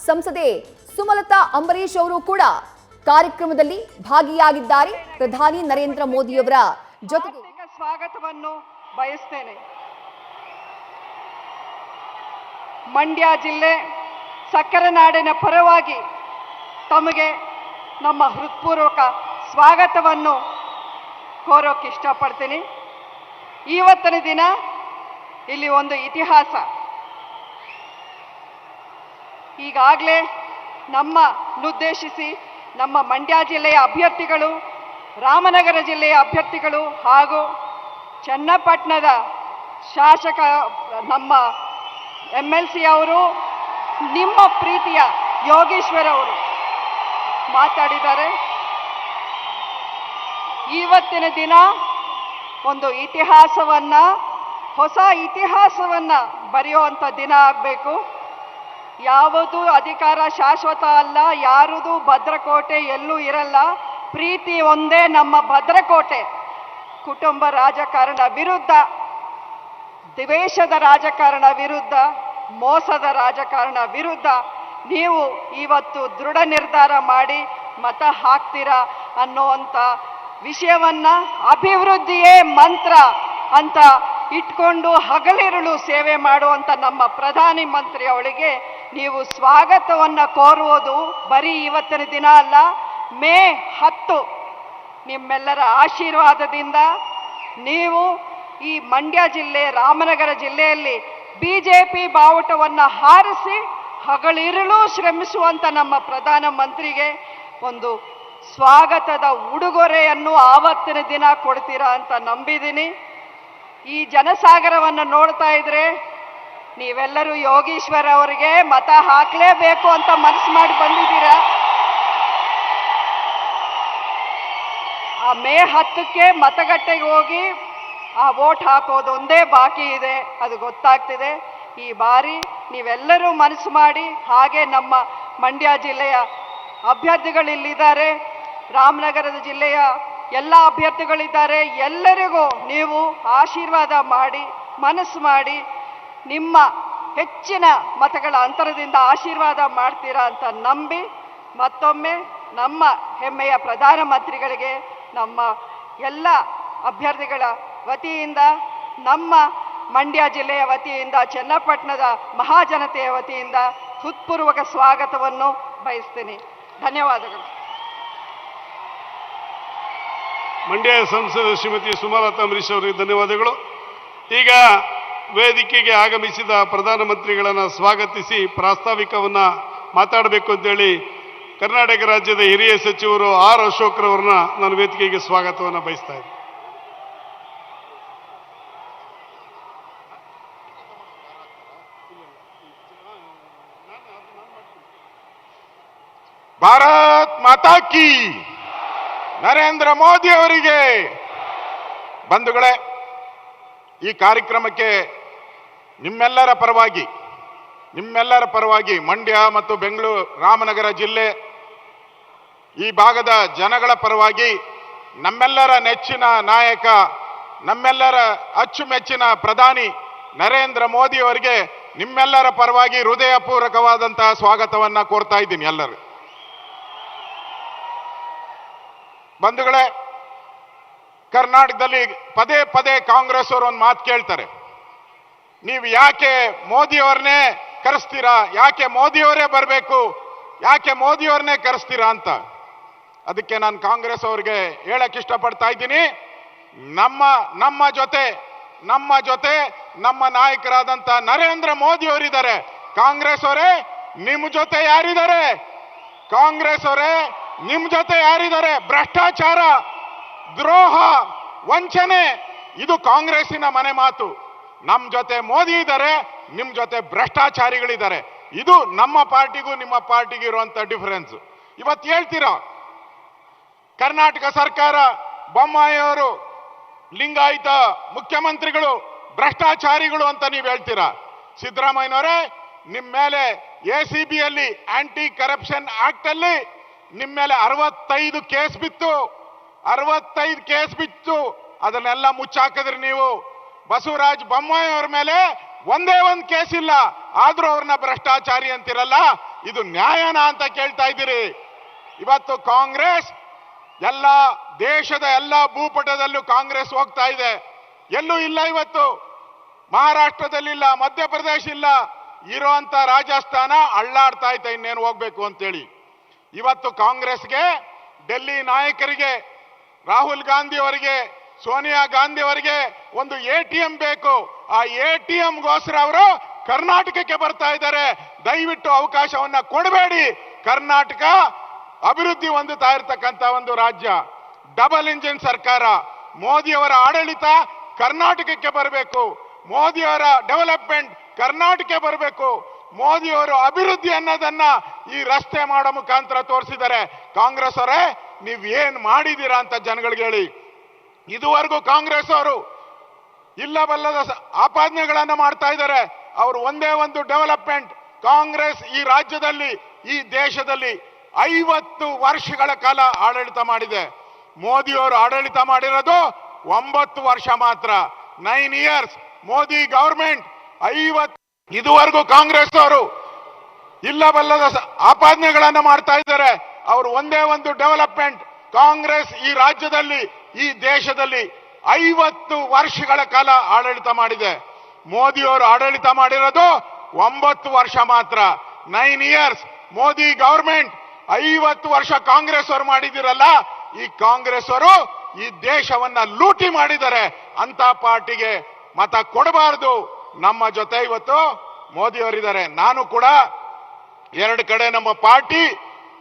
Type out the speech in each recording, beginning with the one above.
ಸಂಸದೆ ಸುಮಲತಾ ಅಂಬರೀಶ್ ಅವರು ಕೂಡ ಕಾರ್ಯಕ್ರಮದಲ್ಲಿ ಭಾಗಿಯಾಗಿದ್ದಾರೆ. ಪ್ರಧಾನಿ ನರೇಂದ್ರ ಮೋದಿಯವರ ಜೊತೆಗೆ ಸ್ವಾಗತವನ್ನು ಬಯಸ್ತೇನೆ. ಮಂಡ್ಯ ಜಿಲ್ಲೆ ಸಕ್ಕರೆ ನಾಡಿನ ಪರವಾಗಿ ತಮಗೆ ನಮ್ಮ ಹೃತ್ಪೂರ್ವಕ ಸ್ವಾಗತವನ್ನು ಕೋರೋಕೆ ಇಷ್ಟಪಡ್ತೀನಿ. ಇವತ್ತಿನ ದಿನ ಇಲ್ಲಿ ಒಂದು ಇತಿಹಾಸ. ಈಗಾಗಲೇ ನಮ್ಮನ್ನುದ್ದೇಶಿಸಿ ನಮ್ಮ ಮಂಡ್ಯ ಜಿಲ್ಲೆಯ ಅಭ್ಯರ್ಥಿಗಳು, ರಾಮನಗರ ಜಿಲ್ಲೆಯ ಅಭ್ಯರ್ಥಿಗಳು ಹಾಗೂ ಚನ್ನಪಟ್ಟಣದ ಶಾಸಕ ನಮ್ಮ MLC ಅವರು, ನಿಮ್ಮ ಪ್ರೀತಿಯ ಯೋಗೇಶ್ವರ್ ಅವರು ಮಾತಾಡಿದ್ದಾರೆ. ಇವತ್ತಿನ ದಿನ ಒಂದು ಹೊಸ ಇತಿಹಾಸವನ್ನ ಬರೆಯುವಂಥ ದಿನ ಆಗಬೇಕು. ಯಾವುದು ಅಧಿಕಾರ ಶಾಶ್ವತ ಅಲ್ಲ, ಯಾರದು ಭದ್ರಕೋಟೆ ಎಲ್ಲೂ ಇರಲ್ಲ. ಪ್ರೀತಿ ಒಂದೇ ನಮ್ಮ ಭದ್ರಕೋಟೆ. ಕುಟುಂಬ ರಾಜಕಾರಣ ವಿರುದ್ಧ, ದ್ವೇಷದ ರಾಜಕಾರಣ ವಿರುದ್ಧ, ಮೋಸದ ರಾಜಕಾರಣ ವಿರುದ್ಧ ನೀವು ಇವತ್ತು ದೃಢ ನಿರ್ಧಾರ ಮಾಡಿ ಮತ ಹಾಕ್ತೀರಾ ಅನ್ನುವಂಥ ವಿಷಯವನ್ನ ಅಭಿವೃದ್ಧಿಯೇ ಮಂತ್ರ ಅಂತ ಇಟ್ಕೊಂಡು ಹಗಲಿರುಳು ಸೇವೆ ಮಾಡುವಂಥ ನಮ್ಮ ಪ್ರಧಾನಿ ಮಂತ್ರಿ ಅವಳಿಗೆ ನೀವು ಸ್ವಾಗತವನ್ನು ಕೋರುವುದು ಬರೀ ಇವತ್ತಿನ ದಿನ ಅಲ್ಲ, ಮೇ 10 ನಿಮ್ಮೆಲ್ಲರ ಆಶೀರ್ವಾದದಿಂದ ನೀವು ಈ ಮಂಡ್ಯ ಜಿಲ್ಲೆ, ರಾಮನಗರ ಜಿಲ್ಲೆಯಲ್ಲಿ BJP ಬಾವುಟವನ್ನು ಹಾರಿಸಿ ಹಗಲಿರುಳು ಶ್ರಮಿಸುವಂಥ ನಮ್ಮ ಪ್ರಧಾನಮಂತ್ರಿಗೆ ಒಂದು ಸ್ವಾಗತದ ಉಡುಗೊರೆಯನ್ನು ಆವತ್ತಿನ ದಿನ ಕೊಡ್ತೀರಾ ಅಂತ ನಂಬಿದ್ದೀನಿ. ಈ ಜನಸಾಗರವನ್ನು ನೋಡ್ತಾ ಇದ್ರೆ ನೀವೆಲ್ಲರೂ ಯೋಗೀಶ್ವರ್ ಅವರಿಗೆ ಮತ ಹಾಕಲೇಬೇಕು ಅಂತ ಮನಸ್ಸು ಮಾಡಿ ಬಂದಿದ್ದೀರಾ. ಆ ಮೇ 10ಕ್ಕೆ ಮತಗಟ್ಟೆಗೆ ಹೋಗಿ ಆ ವೋಟ್ ಹಾಕೋದು ಒಂದೇ ಬಾಕಿ ಇದೆ, ಅದು ಗೊತ್ತಾಗ್ತಿದೆ. ಈ ಬಾರಿ ನೀವೆಲ್ಲರೂ ಮನಸ್ಸು ಮಾಡಿ, ಹಾಗೆ ನಮ್ಮ ಮಂಡ್ಯ ಜಿಲ್ಲೆಯ ಅಭ್ಯರ್ಥಿಗಳಿಲ್ಲಿದ್ದಾರೆ, ರಾಮನಗರದ ಜಿಲ್ಲೆಯ ಎಲ್ಲ ಅಭ್ಯರ್ಥಿಗಳಿದ್ದಾರೆ. ಎಲ್ಲರಿಗೂ ನೀವು ಆಶೀರ್ವಾದ ಮಾಡಿ, ಮನಸ್ಸು ಮಾಡಿ, ನಿಮ್ಮ ಹೆಚ್ಚಿನ ಮತಗಳ ಅಂತರದಿಂದ ಆಶೀರ್ವಾದ ಮಾಡ್ತೀರಾ ಅಂತ ನಂಬಿ ಮತ್ತೊಮ್ಮೆ ನಮ್ಮ ಹೆಮ್ಮೆಯ ಪ್ರಧಾನಮಂತ್ರಿಗಳಿಗೆ ನಮ್ಮ ಎಲ್ಲ ಅಭ್ಯರ್ಥಿಗಳ ವತಿಯಿಂದ, ನಮ್ಮ ಮಂಡ್ಯ ಜಿಲ್ಲೆಯ ವತಿಯಿಂದ, ಚನ್ನಪಟ್ಟಣದ ಮಹಾಜನತೆಯ ವತಿಯಿಂದ ಹೃತ್ಪೂರ್ವಕ ಸ್ವಾಗತವನ್ನು ಬಯಸ್ತೀನಿ. ಧನ್ಯವಾದಗಳು. ಮಂಡ್ಯ ಸಂಸದ ಶ್ರೀಮತಿ ಸುಮಲತಾ ಅಂಬರೀಶ್ ಅವರಿಗೆ ಧನ್ಯವಾದಗಳು. ಈಗ ವೇದಿಕೆಗೆ ಆಗಮಿಸಿದ ಪ್ರಧಾನಮಂತ್ರಿಗಳನ್ನು ಸ್ವಾಗತಿಸಿ ಪ್ರಾಸ್ತಾವಿಕವನ್ನು ಮಾತಾಡಬೇಕು ಅಂತೇಳಿ ಕರ್ನಾಟಕ ರಾಜ್ಯದ ಹಿರಿಯ ಸಚಿವರು R. ಅಶೋಕ್ರವ್ರನ್ನ ನಾನು ವೇದಿಕೆಗೆ ಸ್ವಾಗತವನ್ನು ಬಯಸ್ತಾ ಇದ್ದೀನಿ. ಭಾರತ್ ಮಾತಾ ಕಿ, ನರೇಂದ್ರ ಮೋದಿ ಅವರಿಗೆ. ಬಂಧುಗಳೇ, ಈ ಕಾರ್ಯಕ್ರಮಕ್ಕೆ ನಿಮ್ಮೆಲ್ಲರ ಪರವಾಗಿ ಮಂಡ್ಯ ಮತ್ತು ಬೆಂಗಳೂರು ರಾಮನಗರ ಜಿಲ್ಲೆ ಈ ಭಾಗದ ಜನಗಳ ಪರವಾಗಿ ನಮ್ಮೆಲ್ಲರ ನೆಚ್ಚಿನ ನಾಯಕ, ನಮ್ಮೆಲ್ಲರ ಅಚ್ಚುಮೆಚ್ಚಿನ ಪ್ರಧಾನಿ ನರೇಂದ್ರ ಮೋದಿ ಅವರಿಗೆ ನಿಮ್ಮೆಲ್ಲರ ಪರವಾಗಿ ಹೃದಯಪೂರ್ವಕವಾದಂತಹ ಸ್ವಾಗತವನ್ನ ಕೋರ್ತಾ ಇದ್ದೀನಿ ಎಲ್ಲರೂ. ಬಂಧುಗಳೇ, ಕರ್ನಾಟಕದಲ್ಲಿ ಪದೇ ಪದೇ ಕಾಂಗ್ರೆಸ್ ಅವರು ಒಂದು ಮಾತು ಕೇಳ್ತಾರೆ, ನೀವು ಯಾಕೆ ಮೋದಿಯವ್ರನ್ನೇ ಕರೆಸ್ತೀರಾ, ಯಾಕೆ ಮೋದಿಯವರೇ ಬರಬೇಕು, ಯಾಕೆ ಮೋದಿಯವ್ರನ್ನೇ ಕರೆಸ್ತೀರಾ ಅಂತ. ಅದಕ್ಕೆ ನಾನು ಕಾಂಗ್ರೆಸ್ ಅವ್ರಿಗೆ ಹೇಳಕ್ ಇಷ್ಟಪಡ್ತಾ ಇದ್ದೀನಿ, ನಮ್ಮ ಜೊತೆ ನಮ್ಮ ನಾಯಕರಾದಂತ ನರೇಂದ್ರ ಮೋದಿ ಅವರಿದ್ದಾರೆ. ಕಾಂಗ್ರೆಸ್ ಅವರೇ ನಿಮ್ಮ ಜೊತೆ ಯಾರಿದ್ದಾರೆ? ಕಾಂಗ್ರೆಸ್ ಅವರೇ ನಿಮ್ಮ ಜೊತೆ ಯಾರಿದ್ದಾರೆ? ಭ್ರಷ್ಟಾಚಾರ, ದ್ರೋಹ, ವಂಚನೆ, ಇದು ಕಾಂಗ್ರೆಸ್ಸಿನ ಮನೆ ಮಾತು. ನಮ್ಮ ಜೊತೆ ಮೋದಿ ಇದ್ದಾರೆ, ನಿಮ್ಮ ಜೊತೆ ಭ್ರಷ್ಟಾಚಾರಿಗಳಿದ್ದಾರೆ. ಇದು ನಮ್ಮ ಪಾರ್ಟಿಗೂ ನಿಮ್ಮ ಪಾರ್ಟಿಗೂ ಇರುವಂತ ಡಿಫರೆನ್ಸ್. ಇವತ್ತು ಹೇಳ್ತೀರಾ ಕರ್ನಾಟಕ ಸರ್ಕಾರ, ಬೊಮ್ಮಾಯಿ ಅವರು ಲಿಂಗಾಯತ ಮುಖ್ಯಮಂತ್ರಿಗಳು ಭ್ರಷ್ಟಾಚಾರಿಗಳು ಅಂತ ನೀವು ಹೇಳ್ತೀರಾ. ಸಿದ್ದರಾಮಯ್ಯನವರೇ, ನಿಮ್ಮ ಮೇಲೆ ACB ಅಲ್ಲಿ ಆಂಟಿ ಕರಪ್ಷನ್ ಆಕ್ಟ್ ಅಲ್ಲಿ ನಿಮ್ಮ ಮೇಲೆ 65 ಕೇಸ್ ಬಿತ್ತು. ಅದನ್ನೆಲ್ಲ ಮುಚ್ಚಾಕಿದ್ರಿ ನೀವು. ಬಸವರಾಜ ಬೊಮ್ಮಾಯಿ ಅವ್ರ ಮೇಲೆ ಒಂದೇ ಒಂದು ಕೇಸ್ ಇಲ್ಲ, ಆದ್ರೂ ಅವ್ರನ್ನ ಭ್ರಷ್ಟಾಚಾರಿ ಅಂತಿರಲ್ಲ. ಇದು ನ್ಯಾಯನಾ ಅಂತ ಕೇಳ್ತಾ ಇದ್ದೀರಿ. ಇವತ್ತು ಕಾಂಗ್ರೆಸ್ ದೇಶದ ಎಲ್ಲ ಭೂಪಟದಲ್ಲೂ ಕಾಂಗ್ರೆಸ್ ಹೋಗ್ತಾ ಇದೆ. ಎಲ್ಲೂ ಇಲ್ಲ, ಇವತ್ತು ಮಹಾರಾಷ್ಟ್ರದಲ್ಲಿಲ್ಲ, ಮಧ್ಯಪ್ರದೇಶ ಇಲ್ಲ, ಇರುವಂತ ರಾಜಸ್ಥಾನ ಅಳ್ಳಾಡ್ತಾ ಇದೆ ಇನ್ನೇನು ಹೋಗ್ಬೇಕು ಅಂತೇಳಿ. ಇವತ್ತು ಕಾಂಗ್ರೆಸ್ಗೆ ಡೆಲ್ಲಿ ನಾಯಕರಿಗೆ, ರಾಹುಲ್ ಗಾಂಧಿ ಅವರಿಗೆ, ಸೋನಿಯಾ ಗಾಂಧಿ ಅವರಿಗೆ ಒಂದು ATM ಬೇಕು. ಆ ATMಗೋಸ್ಕರ ಅವರು ಕರ್ನಾಟಕಕ್ಕೆ ಬರ್ತಾ ಇದ್ದಾರೆ. ದಯವಿಟ್ಟು ಅವಕಾಶವನ್ನ ಕೊಡಬೇಡಿ. ಕರ್ನಾಟಕ ಅಭಿವೃದ್ಧಿ ಹೊಂದುತ್ತಾ ಇರತಕ್ಕಂತ ಒಂದು ರಾಜ್ಯ, ಡಬಲ್ ಇಂಜಿನ್ ಸರ್ಕಾರ. ಮೋದಿಯವರ ಆಡಳಿತ ಕರ್ನಾಟಕಕ್ಕೆ ಬರಬೇಕು, ಮೋದಿಯವರ ಡೆವಲಪ್ಮೆಂಟ್ ಕರ್ನಾಟಕಕ್ಕೆ ಬರಬೇಕು, ಮೋದಿಯವರು ಅಭಿವೃದ್ಧಿ ಅನ್ನೋದನ್ನ ಈ ರಸ್ತೆ ಮಾಡೋ ಮುಖಾಂತರ ತೋರಿಸಿದ್ದಾರೆ. ಕಾಂಗ್ರೆಸ್ ಅವರೇ, ನೀವ್ ಏನ್ ಮಾಡಿದೀರಾ ಅಂತ ಜನಗಳಿಗೆ ಹೇಳಿ. ಇದುವರೆಗೂ ಕಾಂಗ್ರೆಸ್ ಅವರು ಇಲ್ಲಬಲ್ಲದ ಆಪಾದನೆಗಳನ್ನ ಮಾಡ್ತಾ ಇದ್ದಾರೆ. ಅವರು ಒಂದೇ ಒಂದು ಡೆವಲಪ್ಮೆಂಟ್. ಕಾಂಗ್ರೆಸ್ ಈ ರಾಜ್ಯದಲ್ಲಿ, ಈ ದೇಶದಲ್ಲಿ 50 ವರ್ಷಗಳ ಕಾಲ ಆಡಳಿತ ಮಾಡಿದೆ. ಮೋದಿಯವರು ಆಡಳಿತ ಮಾಡಿರೋದು 9 ವರ್ಷ ಮಾತ್ರ. 9 ಇಯರ್ಸ್ ಮೋದಿ ಗವರ್ಮೆಂಟ್. ಇದುವರೆಗೂ ಕಾಂಗ್ರೆಸ್ ಅವರು ಇಲ್ಲಬಲ್ಲದ ಆಪಾದನೆಗಳನ್ನ ಮಾಡ್ತಾ ಇದ್ದಾರೆ. ಅವರು ಒಂದೇ ಒಂದು ಡೆವಲಪ್ಮೆಂಟ್. ಕಾಂಗ್ರೆಸ್ ಈ ರಾಜ್ಯದಲ್ಲಿ, ಈ ದೇಶದಲ್ಲಿ 50 ವರ್ಷಗಳ ಕಾಲ ಆಡಳಿತ ಮಾಡಿದೆ. ಮೋದಿಯವರು ಆಡಳಿತ ಮಾಡಿರೋದು 9 ವರ್ಷ ಮಾತ್ರ. 9 ಇಯರ್ಸ್ ಮೋದಿ ಗವರ್ಮೆಂಟ್. 50 ವರ್ಷ ಕಾಂಗ್ರೆಸ್ ಅವರು ಮಾಡಿದಿರಲ್ಲ, ಈ ಕಾಂಗ್ರೆಸ್ ಅವರು ಈ ದೇಶವನ್ನ ಲೂಟಿ ಮಾಡಿದ್ದಾರೆ. ಅಂತ ಪಾರ್ಟಿಗೆ ಮತ ಕೊಡಬಾರದು. ನಮ್ಮ ಜೊತೆ ಇವತ್ತು ಮೋದಿಯವರಿದ್ದಾರೆ. ನಾನು ಕೂಡ 2 ಕಡೆ ನಮ್ಮ ಪಾರ್ಟಿ,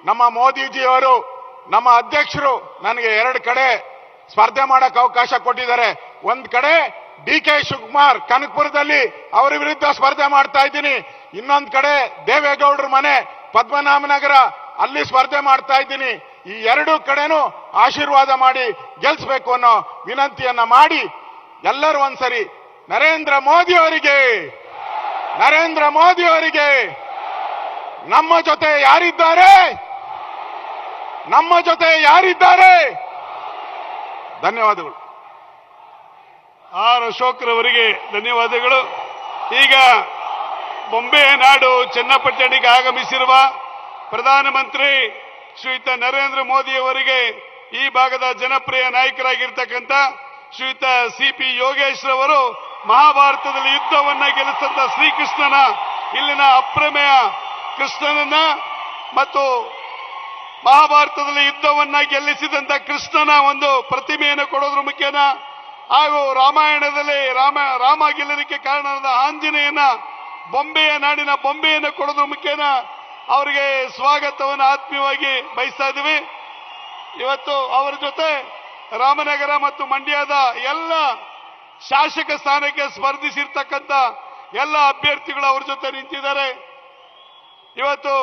ನಮ್ಮ ಮೋದಿಜಿಯವರು, ನಮ್ಮ ಅಧ್ಯಕ್ಷರು ನನಗೆ 2 ಕಡೆ ಸ್ಪರ್ಧೆ ಮಾಡಕ್ಕೆ ಅವಕಾಶ ಕೊಟ್ಟಿದ್ದಾರೆ. ಒಂದ್ ಕಡೆ DK ಶಿವಕುಮಾರ್ ಕನಕಪುರದಲ್ಲಿ ಅವರ ವಿರುದ್ಧ ಸ್ಪರ್ಧೆ ಮಾಡ್ತಾ ಇದ್ದೀನಿ. ಇನ್ನೊಂದ್ ಕಡೆ ದೇವೇಗೌಡರ ಮನೆ ಪದ್ಮನಾಭನಗರ, ಅಲ್ಲಿ ಸ್ಪರ್ಧೆ ಮಾಡ್ತಾ ಇದ್ದೀನಿ. ಈ 2 ಕಡೆನೂ ಆಶೀರ್ವಾದ ಮಾಡಿ ಗೆಲ್ಸ್ಬೇಕು ಅನ್ನೋ ವಿನಂತಿಯನ್ನ ಮಾಡಿ ಎಲ್ಲರೂ ಒಂದ್ಸರಿ ನರೇಂದ್ರ ಮೋದಿ ಅವರಿಗೆ, ನರೇಂದ್ರ ಮೋದಿ ಅವರಿಗೆ, ನಮ್ಮ ಜೊತೆ ಯಾರಿದ್ದಾರೆ, ನಮ್ಮ ಜೊತೆ ಯಾರಿದ್ದಾರೆ. ಧನ್ಯವಾದಗಳು. ಆರ್ ಅಶೋಕ್ರವರಿಗೆ ಧನ್ಯವಾದಗಳು. ಈಗ ಬೊಂಬೆ ನಾಡು ಚನ್ನಪಟ್ಟಣಕ್ಕೆ ಆಗಮಿಸಿರುವ ಪ್ರಧಾನಮಂತ್ರಿ ಶ್ರೀಯುತ ನರೇಂದ್ರ ಮೋದಿ ಅವರಿಗೆ ಈ ಭಾಗದ ಜನಪ್ರಿಯ ನಾಯಕರಾಗಿರ್ತಕ್ಕಂಥ ಶ್ರೀಯುತ CP ಯೋಗೇಶ್ ರವರು ಮಹಾಭಾರತದಲ್ಲಿ ಯುದ್ಧವನ್ನ ಗೆಲ್ಲಿಸಿದ ಶ್ರೀಕೃಷ್ಣನ, ಇಲ್ಲಿನ ಅಪ್ರಮೇಯ ಕೃಷ್ಣನನ್ನ ಮತ್ತು ಮಹಾಭಾರತದಲ್ಲಿ ಯುದ್ಧವನ್ನ ಗೆಲ್ಲಿಸಿದಂತ ಕೃಷ್ಣನ ಒಂದು ಪ್ರತಿಮೆಯನ್ನು ಕೊಡೋದ್ರ ಮುಖೇನ, ಹಾಗೂ ರಾಮಾಯಣದಲ್ಲಿ ರಾಮ ಗೆಲ್ಲಲಿಕ್ಕೆ ಕಾರಣವಾದ ಆಂಜನೇಯನ ಬೊಂಬೆಯ ನಾಡಿನ ಬೊಂಬೆಯನ್ನು ಕೊಡೋದ್ರ ಮುಖೇನ ಅವರಿಗೆ ಸ್ವಾಗತವನ್ನು ಆತ್ಮೀಯವಾಗಿ ಬಯಸ್ತಾ ಇದ್ದೀವಿ. ಇವತ್ತು ಅವರ ಜೊತೆ ರಾಮನಗರ ಮತ್ತು ಮಂಡ್ಯದ ಎಲ್ಲ ಶಾಸಕ ಸ್ಥಾನಕ್ಕೆ ಸ್ಪರ್ಧಿಸಿರ್ತಕ್ಕಂಥ ಎಲ್ಲ ಅಭ್ಯರ್ಥಿಗಳು ಅವರ ಜೊತೆ ನಿಂತಿದ್ದಾರೆ. ಇವತ್ತು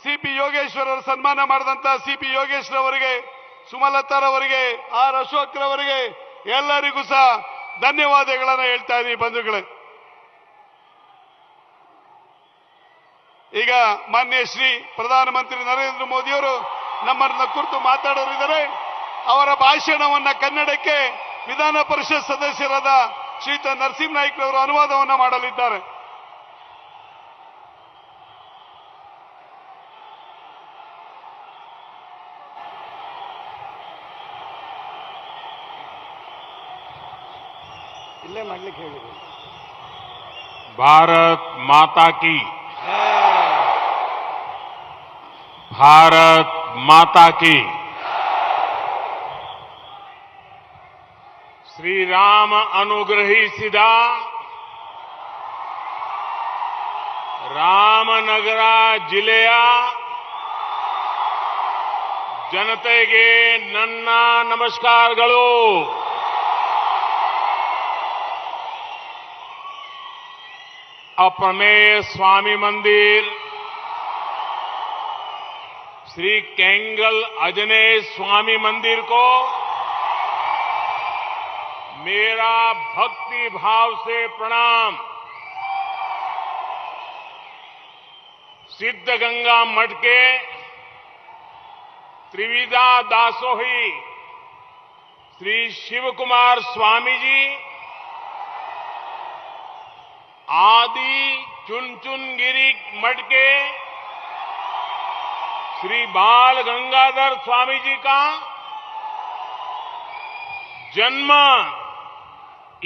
CP ಯೋಗೇಶ್ವರರು ಸನ್ಮಾನ ಮಾಡಿದಂತ CP ಯೋಗೇಶ್ವರವರಿಗೆ, ಸುಮಲತಾರವರಿಗೆ, ಆರ್ ಅಶೋಕ್ರವರಿಗೆ ಎಲ್ಲರಿಗೂ ಸಹ ಧನ್ಯವಾದಗಳನ್ನು ಹೇಳ್ತಾ ಇದ್ದೀವಿ ಬಂಧುಗಳೇ. ಈಗ ಮಾನ್ಯ ಶ್ರೀ ಪ್ರಧಾನಮಂತ್ರಿ ನರೇಂದ್ರ ಮೋದಿಯವರು ನಮ್ಮನ್ನ ಕುರಿತು ಮಾತಾಡೋರಿದ್ದಾರೆ. ಅವರ ಭಾಷಣವನ್ನ ಕನ್ನಡಕ್ಕೆ ವಿಧಾನ ಪರಿಷತ್ ಸದಸ್ಯರಾದ ಶ್ರೀಯುತ ನರಸಿಂಹನಾಯ್ಕರವರು ಅನುವಾದವನ್ನ ಮಾಡಲಿದ್ದಾರೆ. ಇಲ್ಲೇ ಮಾಡ್ಲಿಕ್ಕೆ ಹೇಳಿದ್ರು. भारत माता की, भारत माता की। श्री राम अनुग्रही सिदा ರಾಮನಗರ ಜಿಲ್ಲೆಯ ಜನತೆಗೆ ನನ್ನ ನಮಸ್ಕಾರಗಳು. अप्रमेय स्वामी मंदिर श्री केंगल अजनेय स्वामी मंदिर को मेरा भक्ति भाव से प्रणाम. सिद्धगंगा मठ के त्रिविधा दासोही श्री शिवकुमार स्वामी जी, आदि चुनचुनगिरी मठ के श्री बाल गंगाधर स्वामी जी का जन्म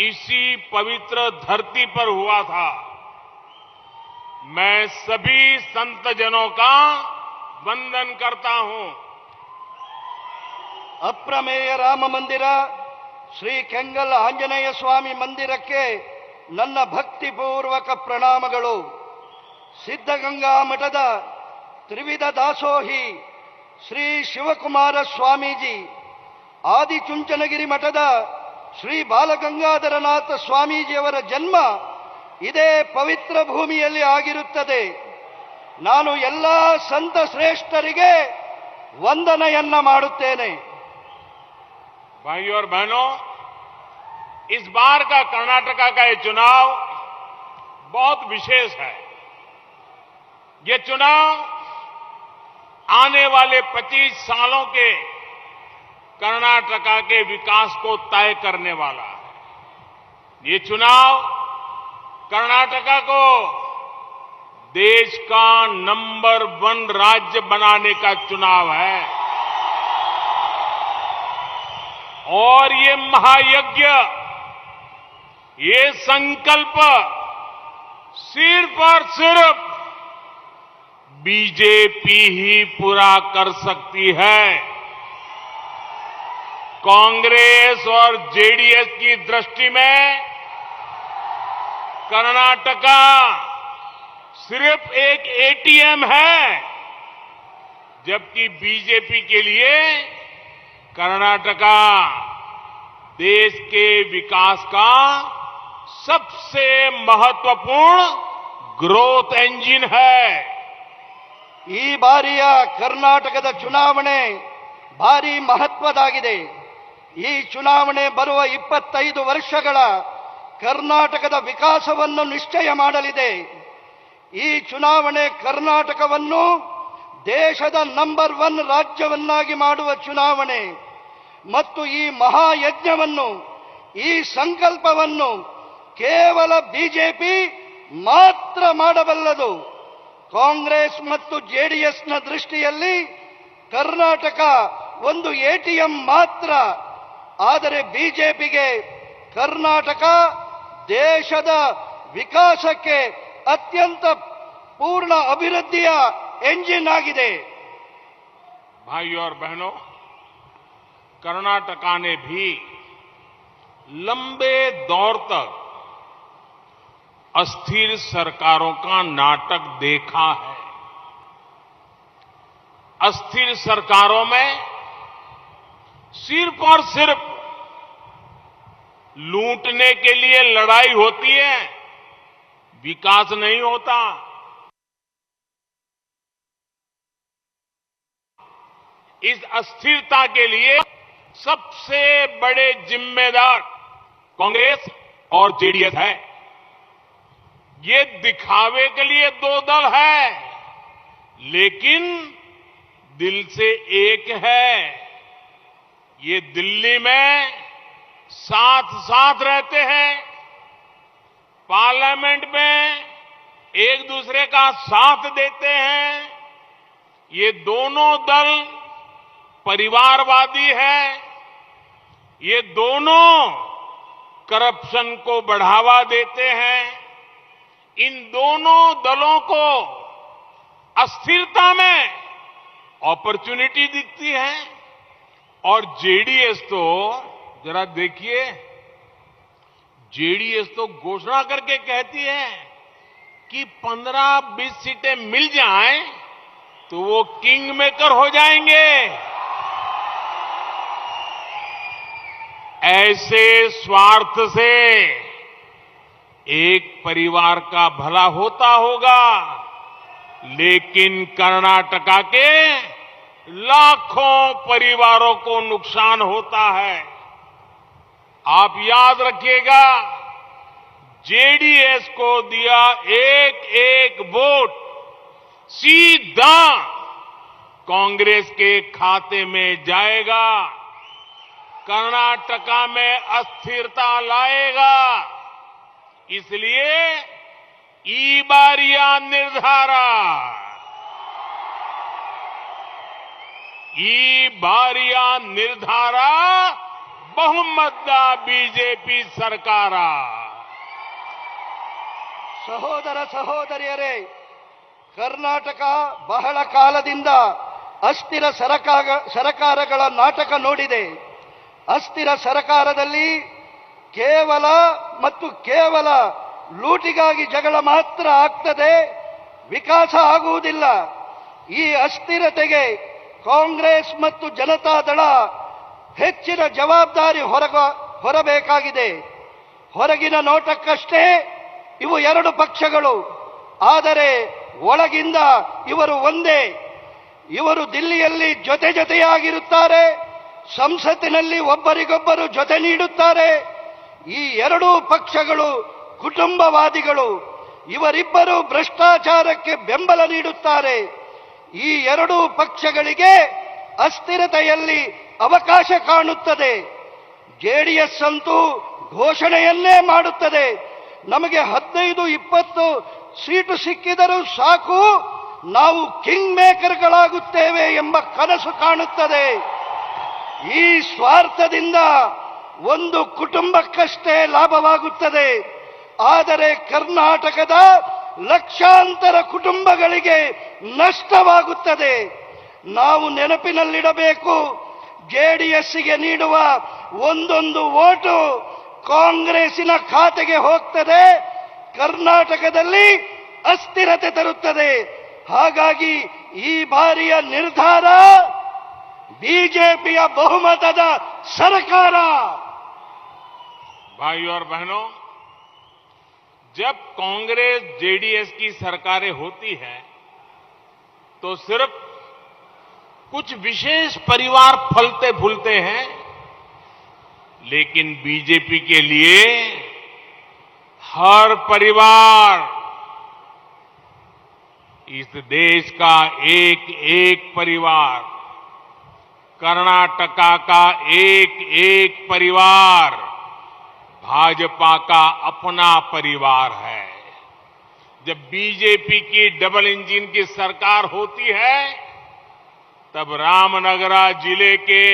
इसी पवित्र धरती पर हुआ था। मैं सभी संतजनों का वंदन करता हूं। ಅಪ್ರಮೇಯ ರಾಮ ಮಂದಿರ ಶ್ರೀ ಕೆಂಗಲ್ ಆಂಜನೇಯ ಸ್ವಾಮಿ ಮಂದಿರಕ್ಕೆ ನನ್ನ ಭಕ್ತಿಪೂರ್ವಕ ಪ್ರಣಾಮಗಳು. ಸಿದ್ಧಗಂಗಾ ಮಠದ ತ್ರಿವಿಧ ದಾಸೋಹಿ ಶ್ರೀ ಶಿವಕುಮಾರ ಸ್ವಾಮೀಜಿ, ಆದಿಚುಂಚನಗಿರಿ ಮಠದ ಶ್ರೀ ಬಾಲಗಂಗಾಧರನಾಥ ಸ್ವಾಮೀಜಿಯವರ ಜನ್ಮ ಇದೇ ಪವಿತ್ರ ಭೂಮಿಯಲ್ಲಿ ಆಗಿರುತ್ತದೆ. ನಾನು ಎಲ್ಲ ಸಂತ ಶ್ರೇಷ್ಠರಿಗೆ ವಂದನೆಯನ್ನ ಮಾಡುತ್ತೇನೆ. भाइयों और बहनों, इस बार का कर्नाटका का ये चुनाव बहुत विशेष है। ये चुनाव आने वाले 25 सालों के कर्नाटका के विकास को तय करने वाला है। ये चुनाव कर्नाटका को देश का नंबर 1 राज्य बनाने का चुनाव है और ये महायज्ञ, ये संकल्प सिर्फ और सिर्फ बीजेपी ही पूरा कर सकती है। कांग्रेस और जेडीएस की दृष्टि में कर्नाटका सिर्फ एक एटीएम है, जबकि बीजेपी के लिए कर्नाटका देश के विकास का सबसे महत्वपूर्ण ग्रोथ इंजन है। ಈ ಬಾರಿಯ ಕರ್ನಾಟಕದ ಚುನಾವಣೆ ಭಾರಿ ಮಹತ್ವದಾಗಿದೆ. ಈ ಚುನಾವಣೆ ಬರುವ 25 ವರ್ಷಗಳ ಕರ್ನಾಟಕದ ವಿಕಾಸವನ್ನು ನಿಶ್ಚಯ ಮಾಡಲಿದೆ. ಈ ಚುನಾವಣೆ ಕರ್ನಾಟಕವನ್ನು ದೇಶದ ನಂಬರ್ 1 ರಾಜ್ಯವನ್ನಾಗಿ ಮಾಡುವ ಚುನಾವಣೆ ಮತ್ತು ಈ ಮಹಾಯಜ್ಞವನ್ನು, ಈ ಸಂಕಲ್ಪವನ್ನು ಕೇವಲ ಬಿಜೆಪಿ ಮಾತ್ರ ಮಾಡಬಲ್ಲದು. ಕಾಂಗ್ರೆಸ್ ಮತ್ತು ಜೆಡಿಎಸ್ನ ದೃಷ್ಟಿಯಲ್ಲಿ ಕರ್ನಾಟಕ ಒಂದು ಎಟಿಎಂ ಮಾತ್ರ. ಆದರೆ ಬಿಜೆಪಿಗೆ ಕರ್ನಾಟಕ ದೇಶದ ವಿಕಾಸಕ್ಕೆ ಅತ್ಯಂತ पूर्ण अभिवृद्धिया इंजिन आಗಿದೆ. भाइयों और बहनों, कर्नाटका ने भी लंबे दौर तक अस्थिर सरकारों का नाटक देखा है। अस्थिर सरकारों में सिर्फ और सिर्फ लूटने के लिए लड़ाई होती है, विकास नहीं होता। इस अस्थिरता के लिए सबसे बड़े जिम्मेदार कांग्रेस और जेडीएस है। ये दिखावे के लिए 2 दल है, लेकिन दिल से एक है। ये दिल्ली में साथ साथ रहते हैं, पार्लियामेंट में एक दूसरे का साथ देते हैं। ये दोनों दल परिवारवादी है। ये दोनों करप्शन को बढ़ावा देते हैं। इन दोनों दलों को अस्थिरता में अपॉर्चुनिटी दिखती है। और जेडीएस तो जरा देखिए, जेडीएस तो घोषणा करके कहती है कि 15-20 सीटें मिल जाएं तो वो किंग मेकर हो जाएंगे। ऐसे स्वार्थ से एक परिवार का भला होता होगा, लेकिन कर्नाटका के लाखों परिवारों को नुकसान होता है। आप याद रखिएगा, जेडीएस को दिया एक एक वोट सीधा कांग्रेस के खाते में जाएगा, कर्नाटका में अस्थिरता लाएगा। इसलिए ई बारिया निर्धारा ಈ ಬಾರಿಯ ನಿರ್ಧಾರ ಬಹುಮತದ ಬಿಜೆಪಿ ಸರ್ಕಾರ. ಸಹೋದರ ಸಹೋದರಿಯರೇ, ಕರ್ನಾಟಕ ಬಹಳ ಕಾಲದಿಂದ ಅಸ್ಥಿರ ಸರಕಾರಗಳ ನಾಟಕ ನೋಡಿದೆ. ಅಸ್ಥಿರ ಸರಕಾರದಲ್ಲಿ ಕೇವಲ ಲೂಟಿಗಾಗಿ ಜಗಳ ಮಾತ್ರ ಆಗ್ತದೆ, ವಿಕಾಸ ಆಗುವುದಿಲ್ಲ. ಈ ಅಸ್ಥಿರತೆಗೆ ಕಾಂಗ್ರೆಸ್ ಮತ್ತು ಜನತಾದಳ ಹೆಚ್ಚಿನ ಜವಾಬ್ದಾರಿ ಹೊರಬೇಕಾಗಿದೆ. ಹೊರಗಿನ ನೋಟಕ್ಕಷ್ಟೇ ಇವು ಎರಡು ಪಕ್ಷಗಳು, ಆದರೆ ಒಳಗಿಂದ ಇವರು ಒಂದೇ. ಇವರು ದಿಲ್ಲಿಯಲ್ಲಿ ಜೊತೆಯಾಗಿರುತ್ತಾರೆ, ಸಂಸತ್ತಿನಲ್ಲಿ ಒಬ್ಬರಿಗೊಬ್ಬರು ಜೊತೆ ನೀಡುತ್ತಾರೆ. ಈ ಎರಡೂ ಪಕ್ಷಗಳು ಕುಟುಂಬವಾದಿಗಳು. ಇವರಿಬ್ಬರು ಭ್ರಷ್ಟಾಚಾರಕ್ಕೆ ಬೆಂಬಲ ನೀಡುತ್ತಾರೆ. ಈ ಎರಡೂ ಪಕ್ಷಗಳಿಗೆ ಅಸ್ಥಿರತೆಯಲ್ಲಿ ಅವಕಾಶ ಕಾಣುತ್ತದೆ. ಜೆಡಿಎಸ್ ಅಂತೂ ಘೋಷಣೆಯನ್ನೇ ಮಾಡುತ್ತದೆ, ನಮಗೆ 15-20 ಸೀಟು ಸಿಕ್ಕಿದರೂ ಸಾಕು, ನಾವು ಕಿಂಗ್ ಮೇಕರ್ಗಳಾಗುತ್ತೇವೆ ಎಂಬ ಕನಸು ಕಾಣುತ್ತದೆ. ಈ ಸ್ವಾರ್ಥದಿಂದ ಒಂದು ಕುಟುಂಬಕ್ಕಷ್ಟೇ ಲಾಭವಾಗುತ್ತದೆ, ಆದರೆ ಕರ್ನಾಟಕದ ಲಕ್ಷಾಂತರ ಕುಟುಂಬಗಳಿಗೆ ನಷ್ಟವಾಗುತ್ತದೆ. ನಾವು ನೆನಪಿನಲ್ಲಿಡಬೇಕು, ಜೆಡಿಎಸ್ಗೆ ನೀಡುವ ಒಂದೊಂದು ವೋಟು ಕಾಂಗ್ರೆಸ್ಸಿನ ಖಾತೆಗೆ ಹೋಗ್ತದೆ, ಕರ್ನಾಟಕದಲ್ಲಿ ಅಸ್ಥಿರತೆ ತರುತ್ತದೆ. ಹಾಗಾಗಿ ಈ ಬಾರಿಯ ನಿರ್ಧಾರ ಬಿಜೆಪಿಯ ಬಹುಮತದ ಸರ್ಕಾರ. भाइयों और बहनों, जब कांग्रेस जेडीएस की सरकारें होती हैं तो सिर्फ कुछ विशेष परिवार फलते फूलते हैं, लेकिन बीजेपी के लिए हर परिवार, इस देश का एक एक परिवार, कर्नाटका का एक एक परिवार भाजपा का अपना परिवार है. जब बीजेपी की डबल इंजन की सरकार होती है, तब रामनगरा जिले के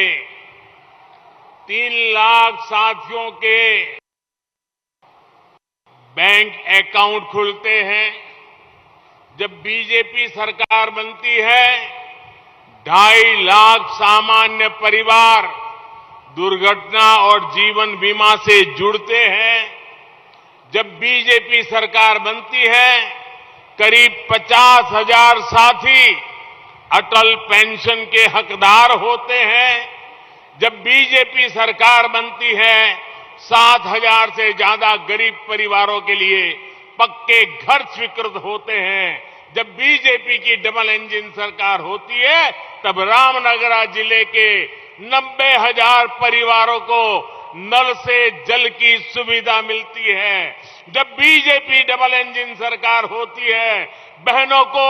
3 लाख साथियों के बैंक अकाउंट खुलते हैं. जब बीजेपी सरकार बनती है, 2.5 लाख सामान्य परिवार दुर्घटना और जीवन बीमा से जुड़ते हैं. जब बीजेपी सरकार बनती है, करीब 50,000 साथी अटल पेंशन के हकदार होते हैं. जब बीजेपी सरकार बनती है, 7,000 से ज्यादा गरीब परिवारों के लिए पक्के घर स्वीकृत होते हैं. जब बीजेपी की डबल इंजन सरकार होती है, तब रामनगरा जिले के 90,000 परिवारों को नल से जल की सुविधा मिलती है. जब बीजेपी डबल इंजन सरकार होती है, बहनों को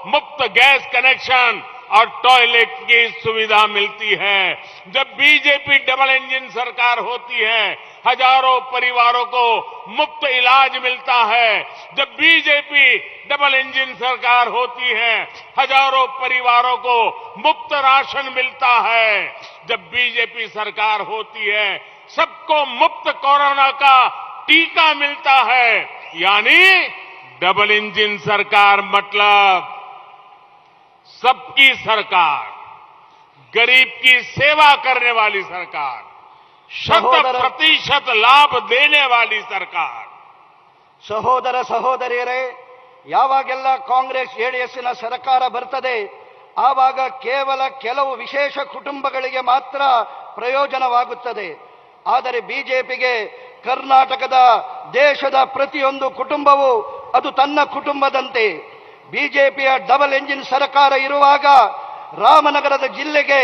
मुफ्त गैस कनेक्शन और टॉयलेट की सुविधा मिलती है. जब बीजेपी डबल इंजन सरकार होती है, हजारों परिवारों को मुफ्त इलाज मिलता है. जब बीजेपी डबल इंजन सरकार होती है, हजारों परिवारों को मुफ्त राशन मिलता है. जब बीजेपी सरकार होती है, सबको मुफ्त कोरोना का टीका मिलता है. यानी डबल इंजन सरकार मतलब सबकी सरकार, गरीब की सेवा करने वाली सरकार, 100% लाभ देने वाली सरकार. ಸಹೋದರ ಸಹೋದರಿಯರೇ, ಯಾವಾಗೆಲ್ಲ ಕಾಂಗ್ರೆಸ್ ಜೆಡಿಎಸ್ನ ಸರ್ಕಾರ ಬರ್ತದೆ, ಆವಾಗ ಕೇವಲ ಕೆಲವು ವಿಶೇಷ ಕುಟುಂಬಗಳಿಗೆ ಮಾತ್ರ ಪ್ರಯೋಜನವಾಗುತ್ತದೆ. ಆದರೆ ಬಿಜೆಪಿಗೆ ಕರ್ನಾಟಕದ ದೇಶದ ಪ್ರತಿಯೊಂದು ಕುಟುಂಬವು ಅದು ತನ್ನ ಕುಟುಂಬದಂತೆ. ಬಿಜೆಪಿಯ ಡಬಲ್ ಎಂಜಿನ್ ಸರ್ಕಾರ ಇರುವಾಗ ರಾಮನಗರದ ಜಿಲ್ಲೆಗೆ